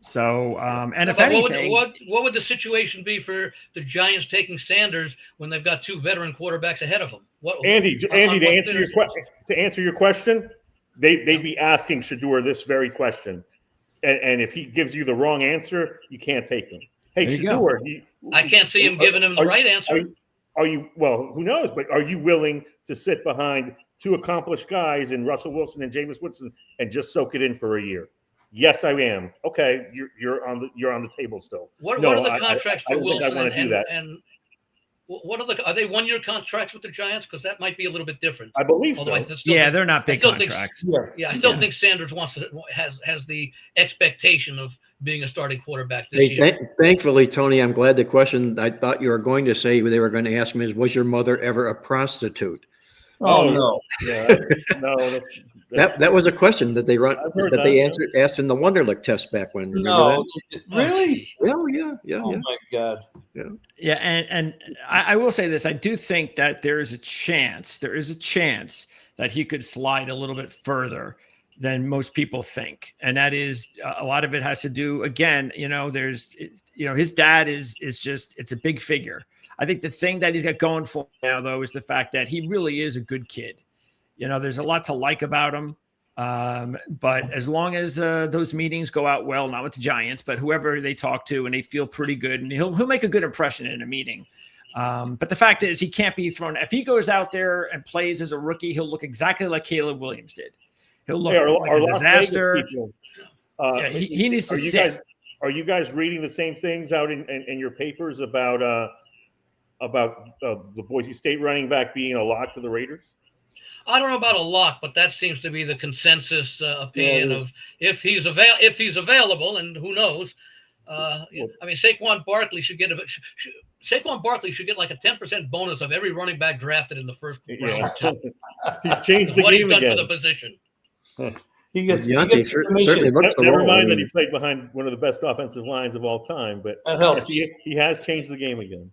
So, if anything, what would the situation be for the Giants taking Sanders when they've got two veteran quarterbacks ahead of them? Andy, to answer your question, they'd be asking Shedeur this very question, and if he gives you the wrong answer, you can't take him. Hey, Shedeur, I can't see him giving him the right answer. Are you? Well, who knows? But are you willing to sit behind two accomplished guys in Russell Wilson and Jameis Winston and just soak it in for a year? Yes, I am. Okay, you're on the table still. What are the contracts for Wilson and what are they 1-year contracts with the Giants? Because that might be a little bit different. I believe so. They're not big contracts. I still think Sanders has the expectation of being a starting quarterback this year. Thankfully, Tony, I'm glad the question I thought you were going to say they were going to ask me is, was your mother ever a prostitute? Oh no. Yeah. No. That was a question that they asked in the Wonderlic test back when. No, really? Well, yeah. Oh my God. Yeah, and I will say this: I do think that there is a chance that he could slide a little bit further than most people think, and that is a lot of it has to do. Again, his dad is just it's a big figure. I think the thing that he's got going for now, though, is the fact that he really is a good kid. There's a lot to like about him. But as long as those meetings go out well, not with the Giants, but whoever they talk to and they feel pretty good, and he'll make a good impression in a meeting. But the fact is he can't be thrown. If he goes out there and plays as a rookie, he'll look exactly like Caleb Williams did. He'll look like a disaster. He needs to sit. Are you guys reading the same things out in your papers about the Boise State running back being a lock for the Raiders? I don't know about a lock, but that seems to be the consensus opinion of if he's available, and who knows, I mean, Saquon Barkley should get Saquon Barkley should get like a 10% bonus of every running back drafted in the first round. He's changed the what game he's done again for the position. He gets certainly looks the Never role. mind that he played behind one of the best offensive lines of all time, but That helps. he has changed the game again.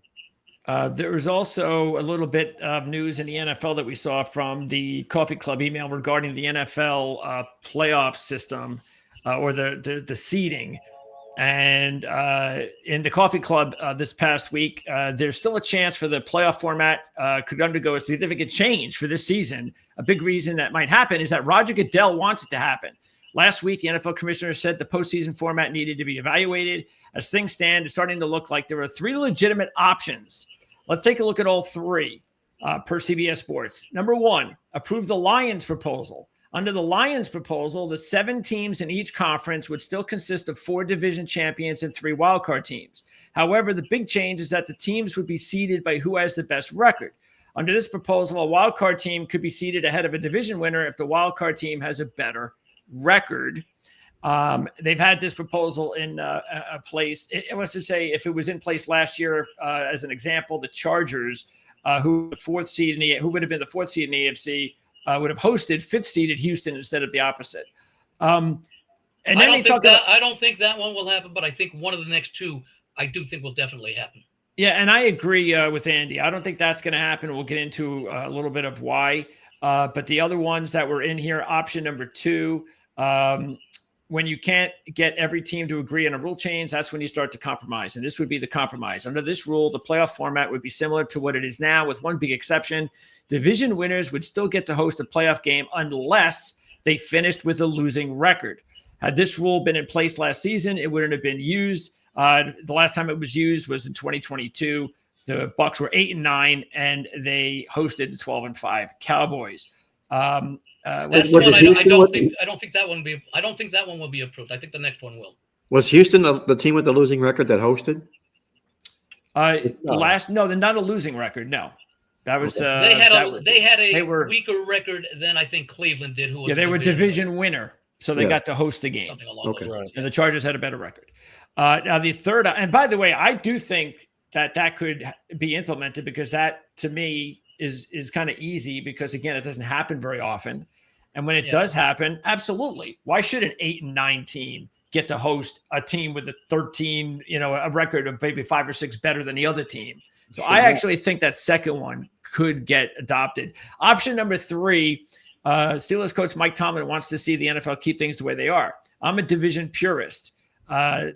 There was also a little bit of news in the NFL that we saw from the Coffee Club email regarding the NFL playoff system or the seeding. And in the Coffee Club this past week, there's still a chance for the playoff format could undergo a significant change for this season. A big reason that might happen is that Roger Goodell wants it to happen. Last week, the NFL commissioner said the postseason format needed to be evaluated. As things stand, it's starting to look like there are 3 legitimate options. Let's take a look at all 3 per CBS Sports. Number 1, approve the Lions proposal. Under the Lions proposal, the 7 teams in each conference would still consist of 4 division champions and 3 wildcard teams. However, the big change is that the teams would be seeded by who has the best record. Under this proposal, a wildcard team could be seeded ahead of a division winner if the wildcard team has a better record. They've had this proposal in place. It was to say, if it was in place last year, as an example, the Chargers, who would have been the 4th seed in the AFC, would have hosted 5th seeded Houston instead of the opposite. And then I don't think that one will happen, but I think one of the next 2 I do think will definitely happen. Yeah, and I agree with Andy. I don't think that's going to happen. We'll get into a little bit of why. But the other ones that were in here, option number 2, when you can't get every team to agree on a rule change, that's when you start to compromise. And this would be the compromise. Under this rule, the playoff format would be similar to what it is now, with one big exception. Division winners would still get to host a playoff game unless they finished with a losing record. Had this rule been in place last season, it wouldn't have been used. The last time it was used was in 2022. The Bucs were 8-9, and they hosted the 12-5 Cowboys. That's one I don't think that one will be approved. I think the next one will. Was Houston the team with the losing record that hosted? They're not a losing record. No, that was they had a weaker record than I think Cleveland did. They were division winner, so they got to host the game. Something along those lines. And the Chargers had a better record. Now the third, and by the way, I do think that could be implemented, because that to me is kind of easy, because again, it doesn't happen very often. And when it does happen, absolutely. Why should an 8-9 team get to host a team with a 13, a record of maybe 5 or 6 better than the other team? So I actually think that second one could get adopted. Option number 3, Steelers coach Mike Tomlin wants to see the NFL keep things the way they are. I'm a division purist.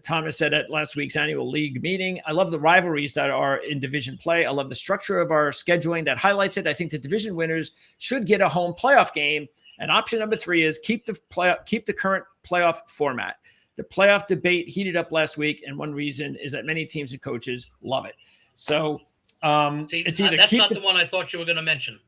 Thomas said at last week's annual league meeting, I love the rivalries that are in division play. I love the structure of our scheduling that highlights it. I think the division winners should get a home playoff game. And option number 3 is keep the current playoff format. The playoff debate heated up last week, and one reason is that many teams and coaches love it. So it's either that's not the one I thought you were going to mention.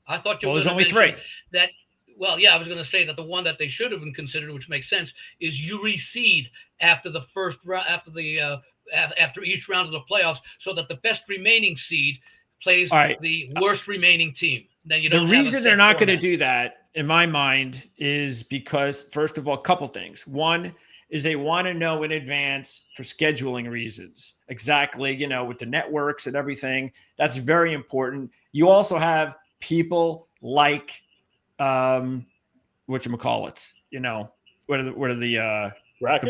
I thought you were going to mention that. Well, yeah, I was going to say that the one that they should have been considered, which makes sense, is you reseed after the first round, after each round of the playoffs, so that the best remaining seed plays the worst remaining team. Then you don't. The reason they're not going to do that, in my mind, is because, first of all, a couple things. One is they want to know in advance for scheduling reasons, exactly, with the networks and everything. That's very important. You also have people like whatchamacallits, what are the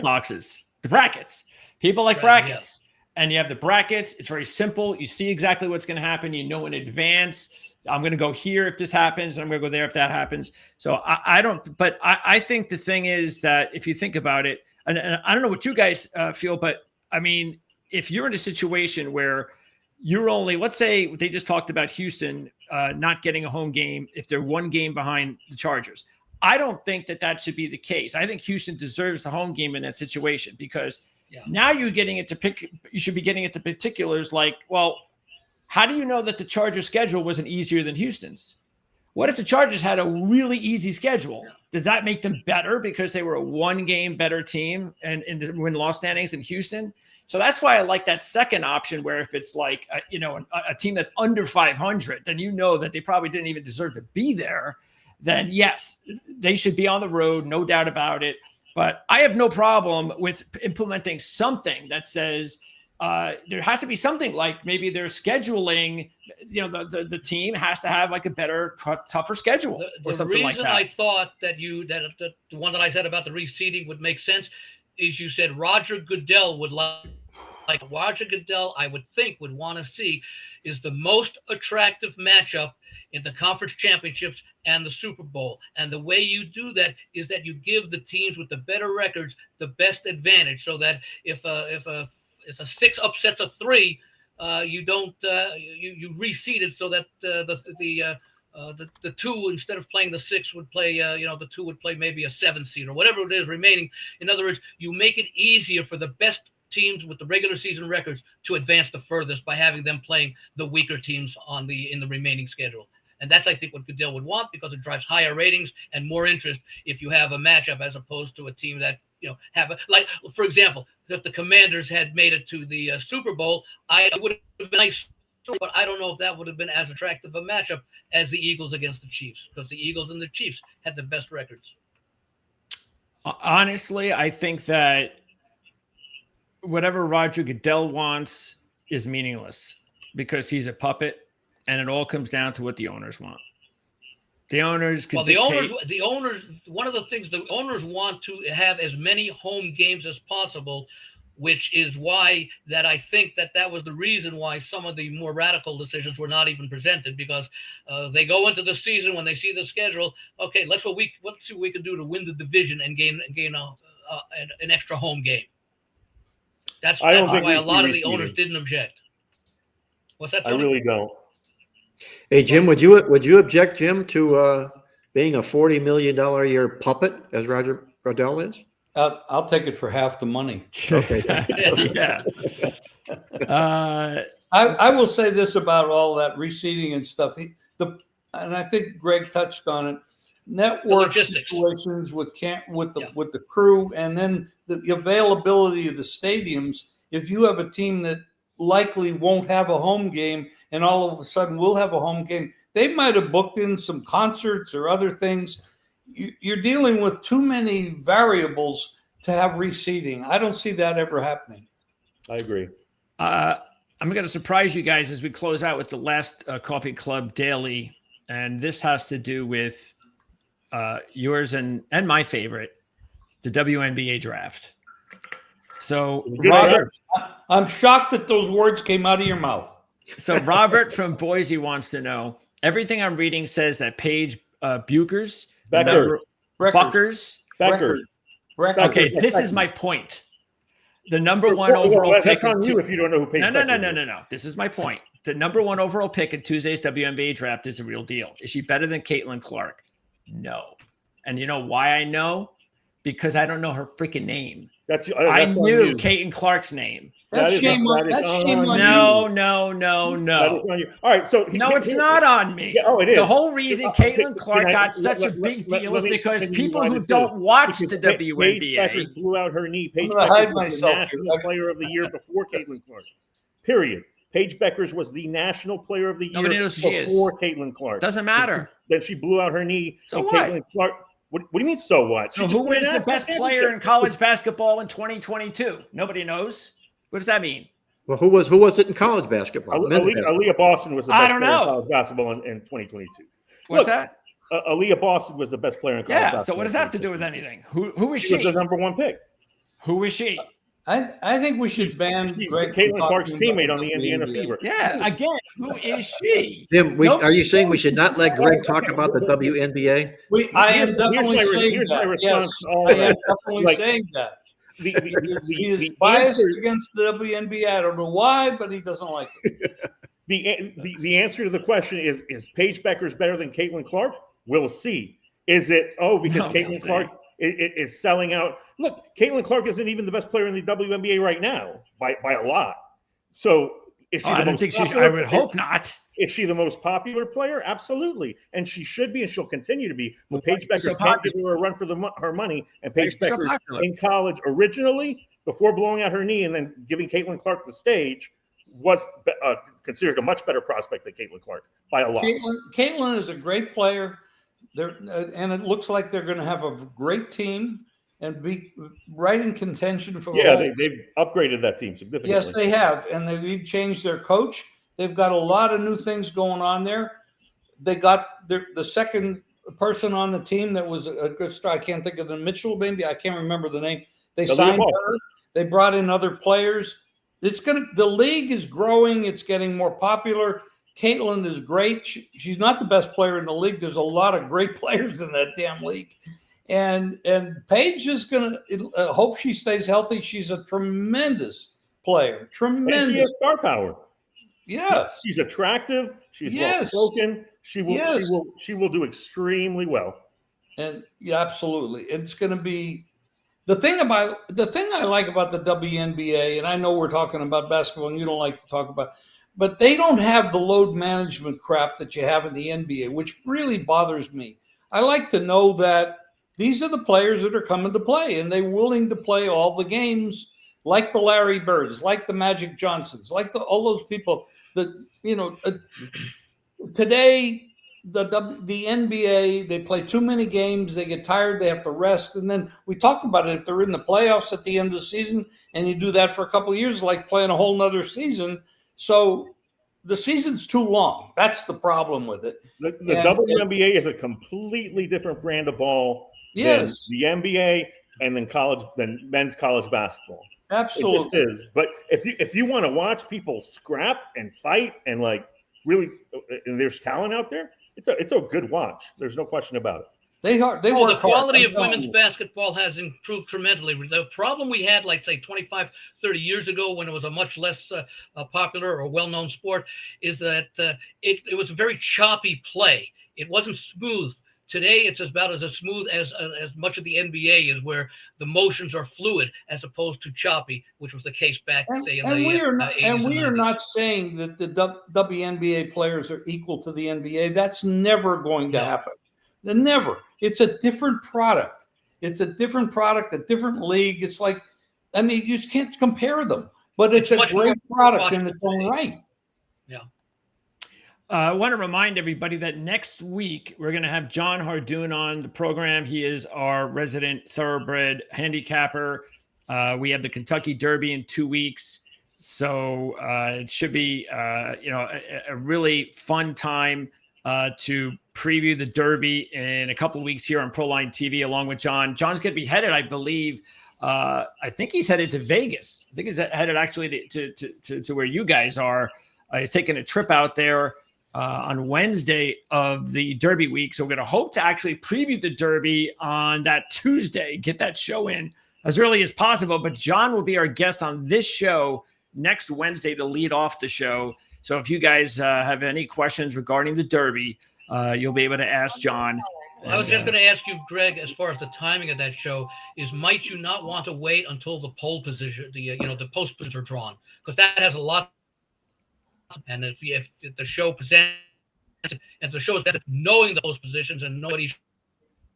boxes, the brackets, people like brackets. And you have the brackets. It's very simple. You see exactly what's going to happen. In advance, I'm going to go here if this happens, and I'm going to go there if that happens. So I think the thing is that if you think about it, and I don't know what you guys feel, but I mean, if you're in a situation where you're only, let's say they just talked about Houston not getting a home game if they're 1 game behind the Chargers. I don't think that should be the case. I think Houston deserves the home game in that situation, because now you're getting it you should be getting into particulars like, well, how do you know that the Chargers schedule wasn't easier than Houston's? What if the Chargers had a really easy schedule? Does that make them better because they were a 1 game better team and in the win-loss standings than Houston? So that's why I like that second option, where if it's like, a team that's under 500, then that they probably didn't even deserve to be there. Then yes, they should be on the road, no doubt about it. But I have no problem with implementing something that says there has to be something like maybe they're scheduling. The team has to have like a better, tougher schedule or something like that. The reason I thought that the one that I said about the reseeding would make sense is you said Roger Goodell would like Roger Goodell, I would think, would want to see is the most attractive matchup in the conference championships and the Super Bowl. And the way you do that is that you give the teams with the better records the best advantage, so that if a 6 upsets a 3, you don't you reseed it so that the 2, instead of playing the 6, would play the 2 would play maybe a 7 seed or whatever it is remaining. In other words, you make it easier for the best teams with the regular season records to advance the furthest by having them playing the weaker teams in the remaining schedule. And that's, I think, what Goodell would want, because it drives higher ratings and more interest if you have a matchup as opposed to a team that like, for example, if the Commanders had made it to the Super Bowl, it would have been nice, but I don't know if that would have been as attractive a matchup as the Eagles against the Chiefs, because the Eagles and the Chiefs had the best records. Honestly, I think that whatever Roger Goodell wants is meaningless because he's a puppet, and it all comes down to what the owners want. The owners can the owners, one of the things the owners want to have as many home games as possible, which is why that I think that was the reason why some of the more radical decisions were not even presented, because they go into the season when they see the schedule. Okay, let's see what we can do to win the division and gain an extra home game. That's why a lot of the owners didn't object. What's that, Tony? I really don't. Hey, Jim, would you object, Jim, to being a $40 million a year puppet as Roger Goodell is? I'll take it for half the money. Okay. Yeah. I will say this about all that reseeding and stuff. And I think Greg touched on it. Network situations with the crew, and then the availability of the stadiums. If you have a team that likely won't have a home game, and all of a sudden will have a home game, they might have booked in some concerts or other things. You're dealing with too many variables to have reseeding. I don't see that ever happening. I agree. I'm going to surprise you guys as we close out with the last Coffee Club Daily, and this has to do with yours and my favorite, the WNBA draft. So, Robert, I'm shocked that those words came out of your mouth. So, Robert from Boise wants to know, everything I'm reading says that Paige Bueckers. Okay, this is my point. The number one overall pick. That's on you if you don't know who Paige Bueckers is. No. This is my point. The number one overall pick in Tuesday's WNBA draft is the real deal. Is she better than Caitlin Clark? No. And you know why I know? Because I don't know her freaking name. I knew Caitlin Clark's name. That's shame on you. No. All right, so no, it's not on me. Yeah, it is. The whole reason Caitlin Clark got such a big deal is because people who don't watch the WNBA. Paige Bueckers blew out her knee. Paige Bueckers was the National Player of the Year before Caitlin Clark. Period. Paige Bueckers was the National Player of the Year before Caitlin Clark. Doesn't matter. Then she blew out her knee. So what? Caitlin Clark. What do you mean? So what? So who is the best player in college basketball in 2022? Nobody knows. What does that mean? Well, who was it in college basketball? Aaliyah Boston was the best player in college basketball in 2022. What's that? Aaliyah Boston was the best player in college basketball. So what does that have to do with anything? Who is she? She was the number one pick. Who is she? I think we should ban Caitlin Clark's teammate on the Indiana Fever. Yeah, again, who is she? Jim, are you saying we should not let Greg talk about the WNBA? I am definitely saying that. Yes, I am definitely saying that. He is biased against the WNBA. I don't know why, but he doesn't like it. The answer to the question is Paige Bueckers better than Caitlin Clark? We'll see. Is it because Caitlin Clark is selling out? Look, Caitlin Clark isn't even the best player in the WNBA right now by a lot. So is she I would hope not. Is she the most popular player? Absolutely. And she should be, and she'll continue to be. But Paige Bueckers can't give her a run for her money. And Paige Bueckers in college originally, before blowing out her knee and then giving Caitlin Clark the stage, was considered a much better prospect than Caitlin Clark by a lot. Caitlin is a great player. And it looks like they're going to have a great team. and be right in contention for the Yeah, whole. they've upgraded that team significantly. Yes, they have, and they've changed their coach. They've got a lot of new things going on there. They got the second person on the team that was a good star. I can't think of the Mitchell, maybe I can't remember the name. They signed her. They brought in other players. The league is growing. It's getting more popular. Caitlin is great. She's not the best player in the league. There's a lot of great players in that damn league. And Paige is going to hope she stays healthy. She's a tremendous player. Tremendous. And she has star power. Yes. She's attractive. She's well-spoken. She will do extremely well. And yeah, absolutely. It's going to be the thing I like about the WNBA, and I know we're talking about basketball and you don't like to talk about, but they don't have the load management crap that you have in the NBA, which really bothers me. I like to know that these are the players that are coming to play, and they're willing to play all the games, like the Larry Birds, like the Magic Johnsons, like all those people that, today the NBA, they play too many games, they get tired, they have to rest. And then we talked about it, if they're in the playoffs at the end of the season and you do that for a couple of years, like playing a whole nother season. So the season's too long. That's the problem with it. The WNBA is a completely different brand of ball than the NBA and then men's college basketball. Absolutely. It just is. But if you want to watch people scrap and fight and really, and there's talent out there, it's a good watch. There's no question about it. The quality of women's basketball has improved tremendously. The problem we had, say 25, 30 years ago when it was a much less popular or well-known sport, is that it was a very choppy play. It wasn't smooth. Today, it's about as smooth as much of the NBA is, where the motions are fluid as opposed to choppy, which was the case back, say, in the 80s. And we are not saying that the WNBA players are equal to the NBA. That's never going to happen. Never. It's a different product. It's a different product, a different league. It's you just can't compare them. But it's a great product in its own right. Yeah. I want to remind everybody that next week we're going to have John Hardoon on the program. He is our resident thoroughbred handicapper. We have the Kentucky Derby in 2 weeks. So it should be, a really fun time to preview the Derby in a couple of weeks here on Proline TV, along with John. John's going to be headed, I believe. I think he's headed to Vegas. I think he's headed actually to where you guys are. He's taking a trip out there on Wednesday of the Derby week. So we're going to hope to actually preview the Derby on that Tuesday, get that show in as early as possible. But John will be our guest on this show next Wednesday to lead off the show. So if you guys have any questions regarding the Derby, you'll be able to ask John. I was just going to ask you, Greg, as far as the timing of that show might you not want to wait until the poll position, the post positions are drawn, because that has a lot. And if the show presents, if the show is knowing those positions and knowing what each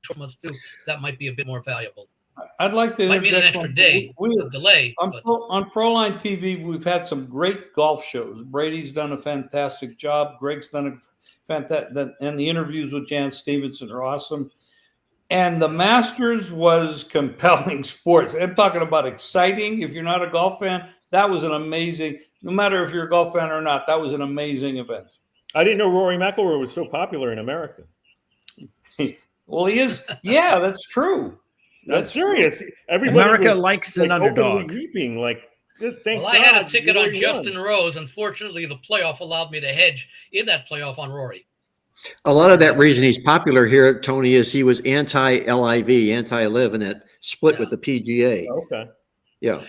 show must do, that might be a bit more valuable. I'd like to might mean an extra day of delay. On Proline TV, we've had some great golf shows. Brady's done a fantastic job. Greg's done a fantastic, and the interviews with Jan Stevenson are awesome. And the Masters was compelling sports. I'm talking about exciting. If you're not a golf fan, that was an amazing. No matter if you're a golf fan or not, that was an amazing event. I didn't know Rory McIlroy was so popular in America. Well, he is. Yeah, that's true. That's serious. America likes an underdog. Weeping, I had a ticket on Justin Rose. Unfortunately, the playoff allowed me to hedge in that playoff on Rory. A lot of that reason he's popular here, Tony, is he was anti-LIV, anti-live, and that split with the PGA. Okay. Yeah.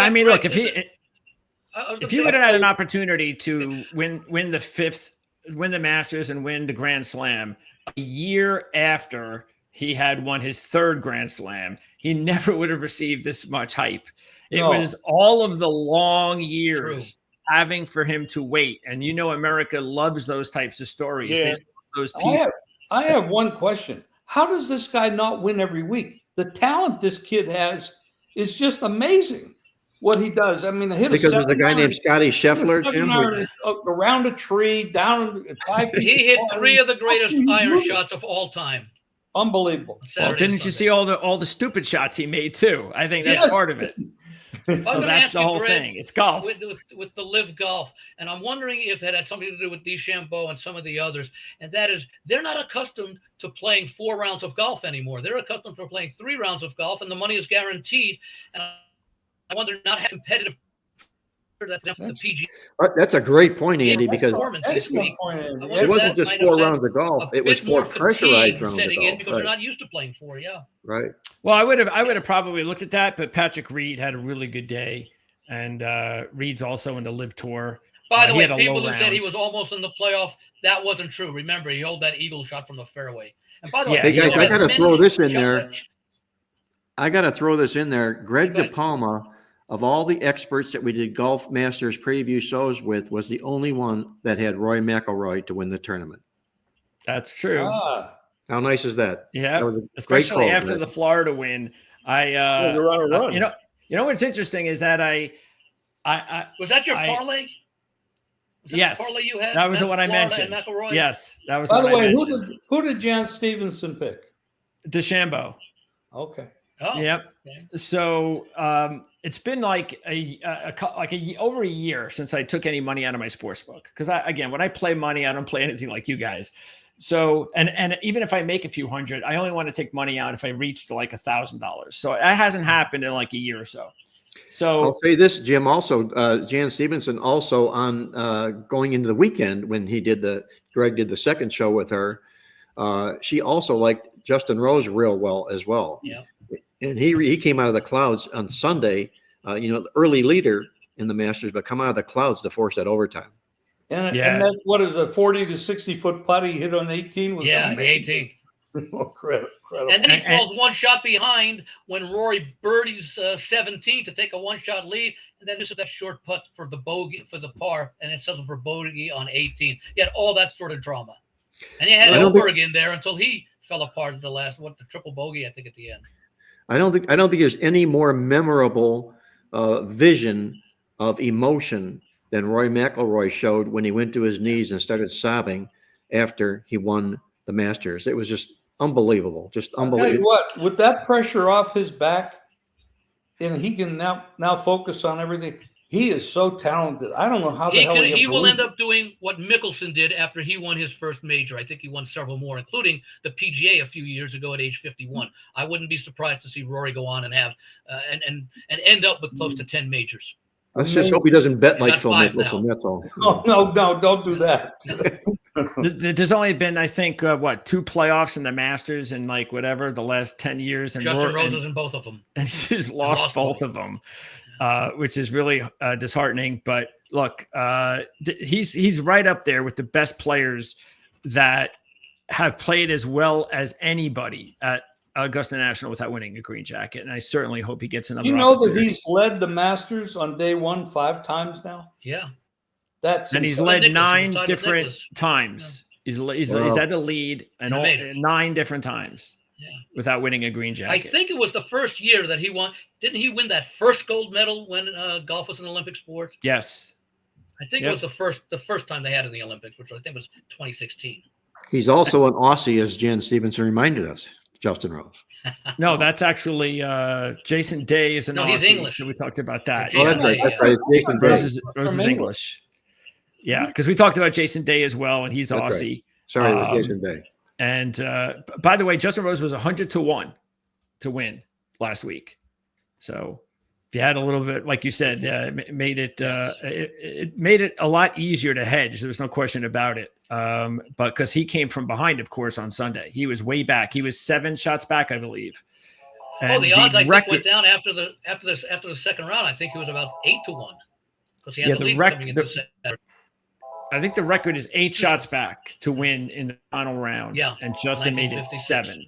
I mean, look, if you would have had an opportunity to win the Masters and win the Grand Slam a year after he had won his third Grand Slam, he never would have received this much hype. It was all of the long years having for him to wait. And America loves those types of stories. Yeah. Those people. I have one question. How does this guy not win every week? The talent this kid has is just amazing. What he does. I mean, because there's a guy named Scotty Scheffler, Jim, around a tree, down 5 feet. He hit 3 of the greatest iron shots of all time. Unbelievable. Well, Saturday didn't and you Sunday. see all the stupid shots he made too? I think that's Yes. part of it. I was So gonna that's ask the you, whole Greg, thing. It's golf. with the live golf, and I'm wondering if it had something to do with DeChambeau and some of the others, and that is they're not accustomed to playing 4 rounds of golf anymore. They're accustomed to playing 3 rounds of golf, and the money is guaranteed. And I wonder not how competitive that the PGA That's a great point, Andy, because performance this Excellent week. point, I Andy. wonder it if wasn't that just might have 4 had rounds of golf. a It was bit 4 more pressurized fatigue rounds of setting in golf. because they're Right. not used to playing 4. Yeah. Right. Well, I would have probably looked at that, but Patrick Reed had a really good day, and Reed's also in the Live Tour. By the he way, had a people low who said he round. was almost in the playoff, that wasn't true. Remember, he held that eagle shot from the fairway. And by the way, Yeah, Hey, guys, there I are got to many throw this in shot- there. I got to throw this in there. Greg Go ahead. DePalma, of all the experts that we did Golf Masters preview shows with, was the only one that had Roy McIlroy to win the tournament. That's true. How nice is that? Yeah, That was a great especially quote, after right? the Florida win. You're on a run. You know what's interesting is that I Was that your I- parlay? Was that yes, the parlay you had? that was the Met one I Florida mentioned. and McIlroy? Yes, that was By the the one I way, mentioned. who did Jan Stevenson pick? DeChambeau. Okay. Oh, Yep. okay. So it's been like over a year since I took any money out of my sports book. Because again, when I play money, I don't play anything like you guys. So and even if I make a few hundred, I only want to take money out if I reach to like $1,000. So that hasn't happened in like a year or so. So I'll say this, Jim, also, Jan Stevenson also on going into the weekend when Greg did the second show with her, she also liked Justin Rose real well as well. Yeah. And he came out of the clouds on Sunday, the early leader in the Masters, but come out of the clouds to force that overtime. And Yeah. that, what is a 40 to 60 foot putt he hit on 18 was Yeah, the amazing. 18. Incredible. And then he And- falls one shot behind when Rory birdies 17 to take a 1-shot lead, and then this is that short putt for the bogey for the par, and it settles for bogey on 18. He had all that sort of drama, and he had I don't Oberg in there until he fell apart at the triple bogey, I think, at the end. I don't think there's any more memorable vision of emotion than Roy McIlroy showed when he went to his knees and started sobbing after he won the Masters. It was just unbelievable, just I'll tell you unbelievable. what, with that pressure off his back, and he can now focus on everything. He is so talented. I don't know how the hell He will believes end up doing what Mickelson did after he won his first major. I think he won several more, including the PGA a few years ago at age 51. I wouldn't be surprised to see Rory go on and have and end up with close to 10 majors. Let's just hope he doesn't bet He's like got Phil 5 Mickelson. now. That's all. Oh, no, don't do that. There's only been, I think, 2 playoffs in the Masters in like whatever the last 10 years, and Justin Rose was in both of them. and he's lost both of them, which is really disheartening. But look, he's right up there with the best players that have played as well as anybody at Augusta National without winning a green jacket, and I certainly hope he gets another. Do you know that opportunity. he's led the Masters on day one 5 times now? Yeah. And he's incredible. led Nicklaus, 9 he was tied with different Nicklaus. times. He's Wow. had the lead and all, Made it. 9 different times Yeah. without winning a green I jacket. think it was the first year that he won. Didn't he win that first gold medal when golf was an Olympic sport? Yes. I think Yep. it was the first time they had it in the Olympics, which I think was 2016. He's also an Aussie, as Jan Stevenson reminded us, Justin Rose. No, that's actually Jason Day is an No, he's Aussie, English. so we talked about that. Oh, that's right. That's right. Jason Day. Rose is From English. Yeah, because we talked about Jason Day as well, and he's That's right. Aussie. Sorry, it was Jason Day. And by the way, Justin Rose was 100-1 to win last week. So if you had a little bit, like you said, it made it made it a lot easier to hedge. There was no question about it. But because he came from behind, of course, on Sunday, he was way back. He was 7 shots back, I believe. And the odds I think record- went down after the second round. I think it was about 8-1 because he had Yeah, the the lead rec- coming into the- the second. I think the record is 8 shots back to win in the final round. Yeah, And Justin made it 1956. 7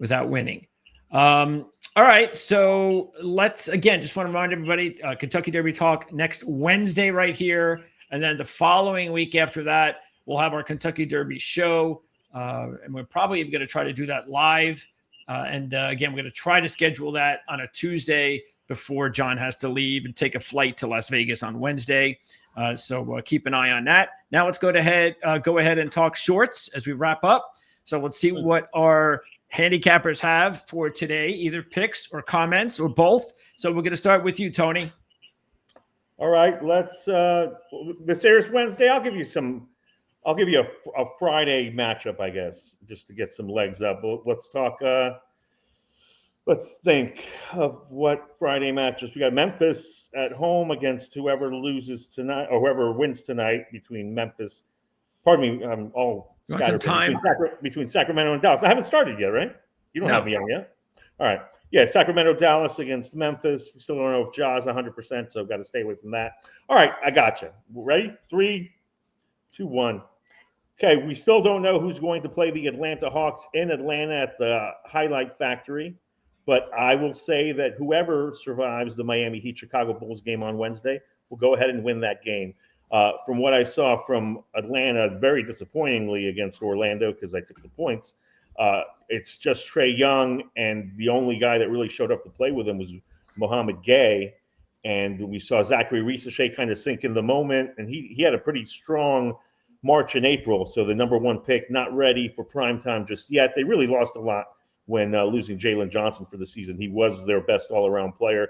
without winning. All right. So let's, again, just want to remind everybody, Kentucky Derby Talk next Wednesday right here. And then the following week after that, we'll have our Kentucky Derby show. And we're probably going to try to do that live. Again, we're going to try to schedule that on a Tuesday before John has to leave and take a flight to Las Vegas on Wednesday. So keep an eye on that. Now let's go ahead and talk shorts as we wrap up. So let's see what our handicappers have for today, either picks or comments or both. So we're going to start with you, Tony. All right, let's this airs Wednesday. I'll give you a Friday matchup, I guess, just to get some legs up. Let's talk let's think of what Friday matches. We got Memphis at home against whoever loses tonight or whoever wins tonight between Memphis. Pardon me, I'm all scattered between Sacramento and Dallas. I haven't started yet, right? You don't have me on yet. All right. Yeah, Sacramento, Dallas against Memphis. We still don't know if Ja's 100%, so I've got to stay away from that. All right, I got you. Ready? 3, 2, 1. Okay, we still don't know who's going to play the Atlanta Hawks in Atlanta at the Highlight Factory. But I will say that whoever survives the Miami Heat Chicago Bulls game on Wednesday will go ahead and win that game. From what I saw from Atlanta, very disappointingly against Orlando, because I took the points, it's just Trae Young, and the only guy that really showed up to play with him was Mohamed Gay. And we saw Zachary Risacher kind of sink in the moment, and he had a pretty strong March and April. So the number 1 pick, not ready for prime time just yet. They really lost a lot when losing Jalen Johnson for the season. He was their best all-around player.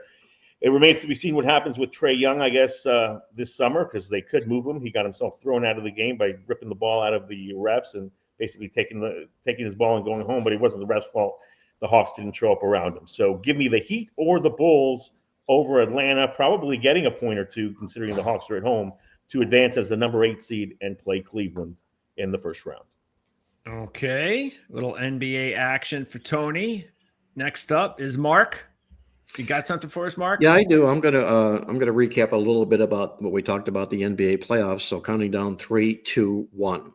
It remains to be seen what happens with Trae Young, I guess, this summer, because they could move him. He got himself thrown out of the game by ripping the ball out of the refs and basically taking his ball and going home, but it wasn't the refs' fault. The Hawks didn't show up around him. So give me the Heat or the Bulls over Atlanta, probably getting a point or two, considering the Hawks are at home, to advance as the number 8 seed and play Cleveland in the first round. Okay, little NBA action for Tony. Next up is Mark. You got something for us, Mark? Yeah, I do. I'm gonna recap a little bit about what we talked about the NBA playoffs. So counting down 3, 2, 1.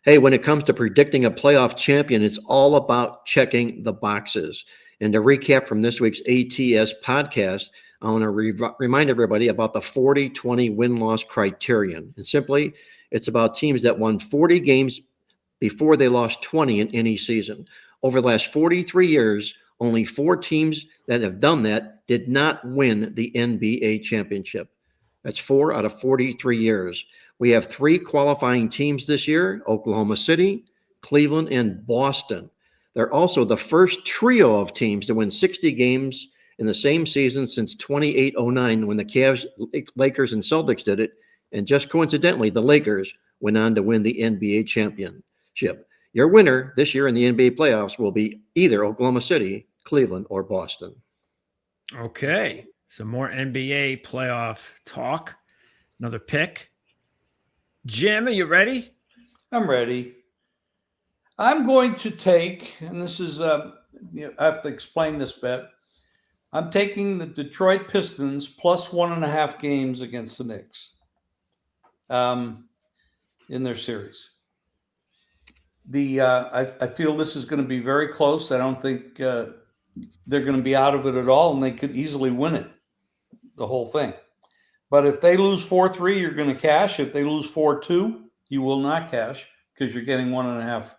Hey, when it comes to predicting a playoff champion, it's all about checking the boxes. And to recap from this week's ATS podcast, I want to remind everybody about the 40-20 win-loss criterion. And simply, it's about teams that won 40 games before they lost 20 in any season. Over the last 43 years, only 4 teams that have done that did not win the NBA championship. That's 4 out of 43 years. We have 3 qualifying teams this year: Oklahoma City, Cleveland, and Boston. They're also the first trio of teams to win 60 games in the same season since 28-09, when the Cavs, Lakers, and Celtics did it. And just coincidentally, the Lakers went on to win the NBA championship. Your winner this year in the NBA playoffs will be either Oklahoma City, Cleveland, or Boston. Okay, some more NBA playoff talk. Another pick. Jim, are you ready? I'm ready. I'm going to take, and this is, I have to explain this bet. I'm taking the Detroit Pistons plus 1.5 games against the Knicks in their series. I feel this is going to be very close. I don't think they're going to be out of it at all, and they could easily win it, the whole thing. But if they lose 4-3, you're going to cash. If they lose 4-2, you will not cash, because you're getting 1.5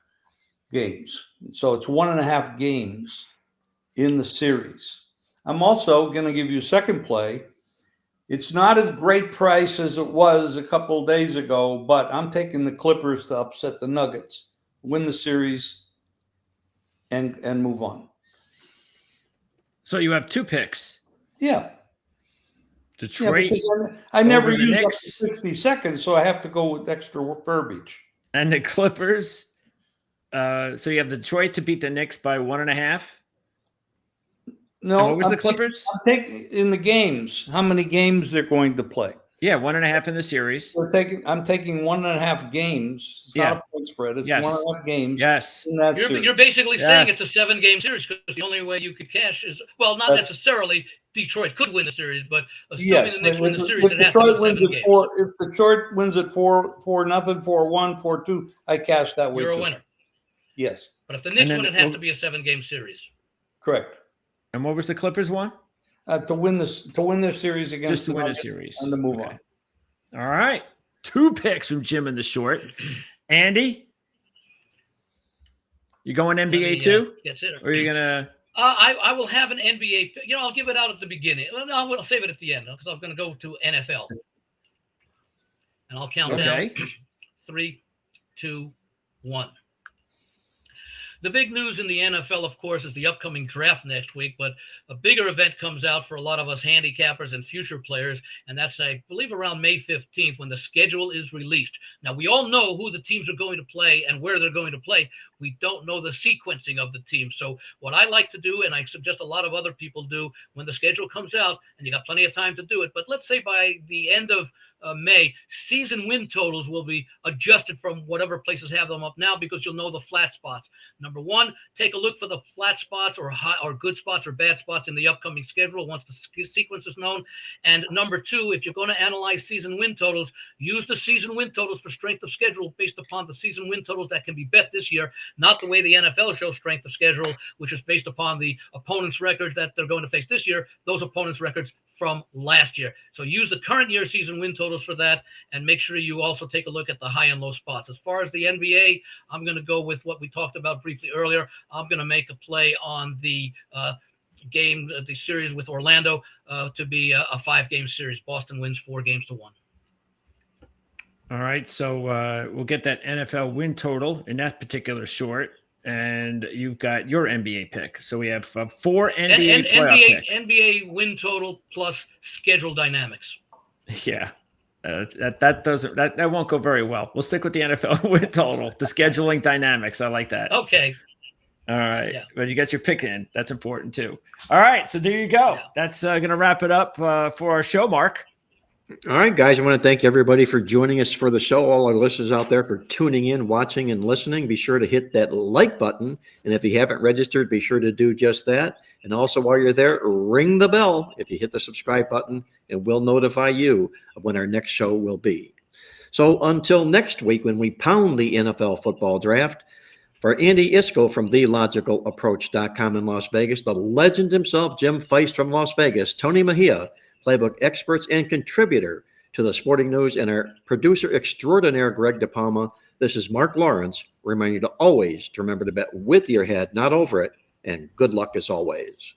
games. So it's 1.5 games in the series. I'm also going to give you a second play. It's not a great price as it was a couple of days ago, but I'm taking the Clippers to upset the Nuggets, win the series, and move on. So you have 2 picks. Yeah. Detroit. Yeah, because I never use up Knicks. to 60 seconds, so I have to go with extra verbiage. And the Clippers. So you have Detroit to beat the Knicks by 1.5. No, and what was the Clippers? I'm taking in the games. How many games they're going to play? Yeah, 1.5 in the series. I'm taking 1.5 games. It's not a point spread. It's 1.5 games. Yes. In that series. You're basically saying it's a 7-game series, because the only way you could cash is, well, not necessarily Detroit could win the series, but assuming the Knicks win the series, it has to be 7 games. If Detroit wins at 4-0, 4-1, 4-2, I cash that way. You're too. a winner. Yes. But if the Knicks win, it has to be a 7-game series. Correct. And what was the Clippers one? To win their series against just to win a series and to move on. All right, 2 picks from Jim in the short. Andy, you going NBA too? Or are you gonna? I will have an NBA pick. I'll give it out at the beginning. I'll save it at the end, because I'm going to go to NFL, and I'll count down 3, 2, 1. The big news in the NFL, of course, is the upcoming draft next week, but a bigger event comes out for a lot of us handicappers and future players, and that's, I believe, around May 15th when the schedule is released. Now, we all know who the teams are going to play and where they're going to play. We don't know the sequencing of the team. So what I like to do, and I suggest a lot of other people do, when the schedule comes out, and you got plenty of time to do it, but let's say by the end of May, season win totals will be adjusted from whatever places have them up now, because you'll know the flat spots. Number one, take a look for the flat spots or high or good spots or bad spots in the upcoming schedule once the sequence is known. And number two, if you're going to analyze season win totals, use the season win totals for strength of schedule based upon the season win totals that can be bet this year, not the way the NFL shows strength of schedule, which is based upon the opponent's record that they're going to face this year, those opponents' records from last year. So use the current year season win totals for that, and make sure you also take a look at the high and low spots. As far as the NBA, I'm going to go with what we talked about briefly earlier. I'm going to make a play on the game, the series with Orlando, to be a 5-game series. Boston wins 4-1. All right, so we'll get that NFL win total in that particular short, and you've got your NBA pick. So we have 4 NBA playoff picks. NBA win total plus schedule dynamics. Yeah, that won't go very well. We'll stick with the NFL win total, the scheduling dynamics. I like that. Okay. All right, yeah. But you got your pick in. That's important too. All right, so there you go. Yeah. That's going to wrap it up for our show, Mark. All right, guys, I want to thank everybody for joining us for the show, all our listeners out there for tuning in, watching, and listening. Be sure to hit that like button, and if you haven't registered, be sure to do just that. And also, while you're there, ring the bell if you hit the subscribe button, and we'll notify you of when our next show will be. So until next week, when we pound the NFL football draft, for Andy Iskoe from TheLogicalApproach.com in Las Vegas, the legend himself, Jim Feist from Las Vegas, Tony Mejia, playbook experts and contributor to the Sporting News, and our producer extraordinaire, Greg DePalma. This is Mark Lawrence, reminding you to always to remember to bet with your head, not over it, and good luck as always.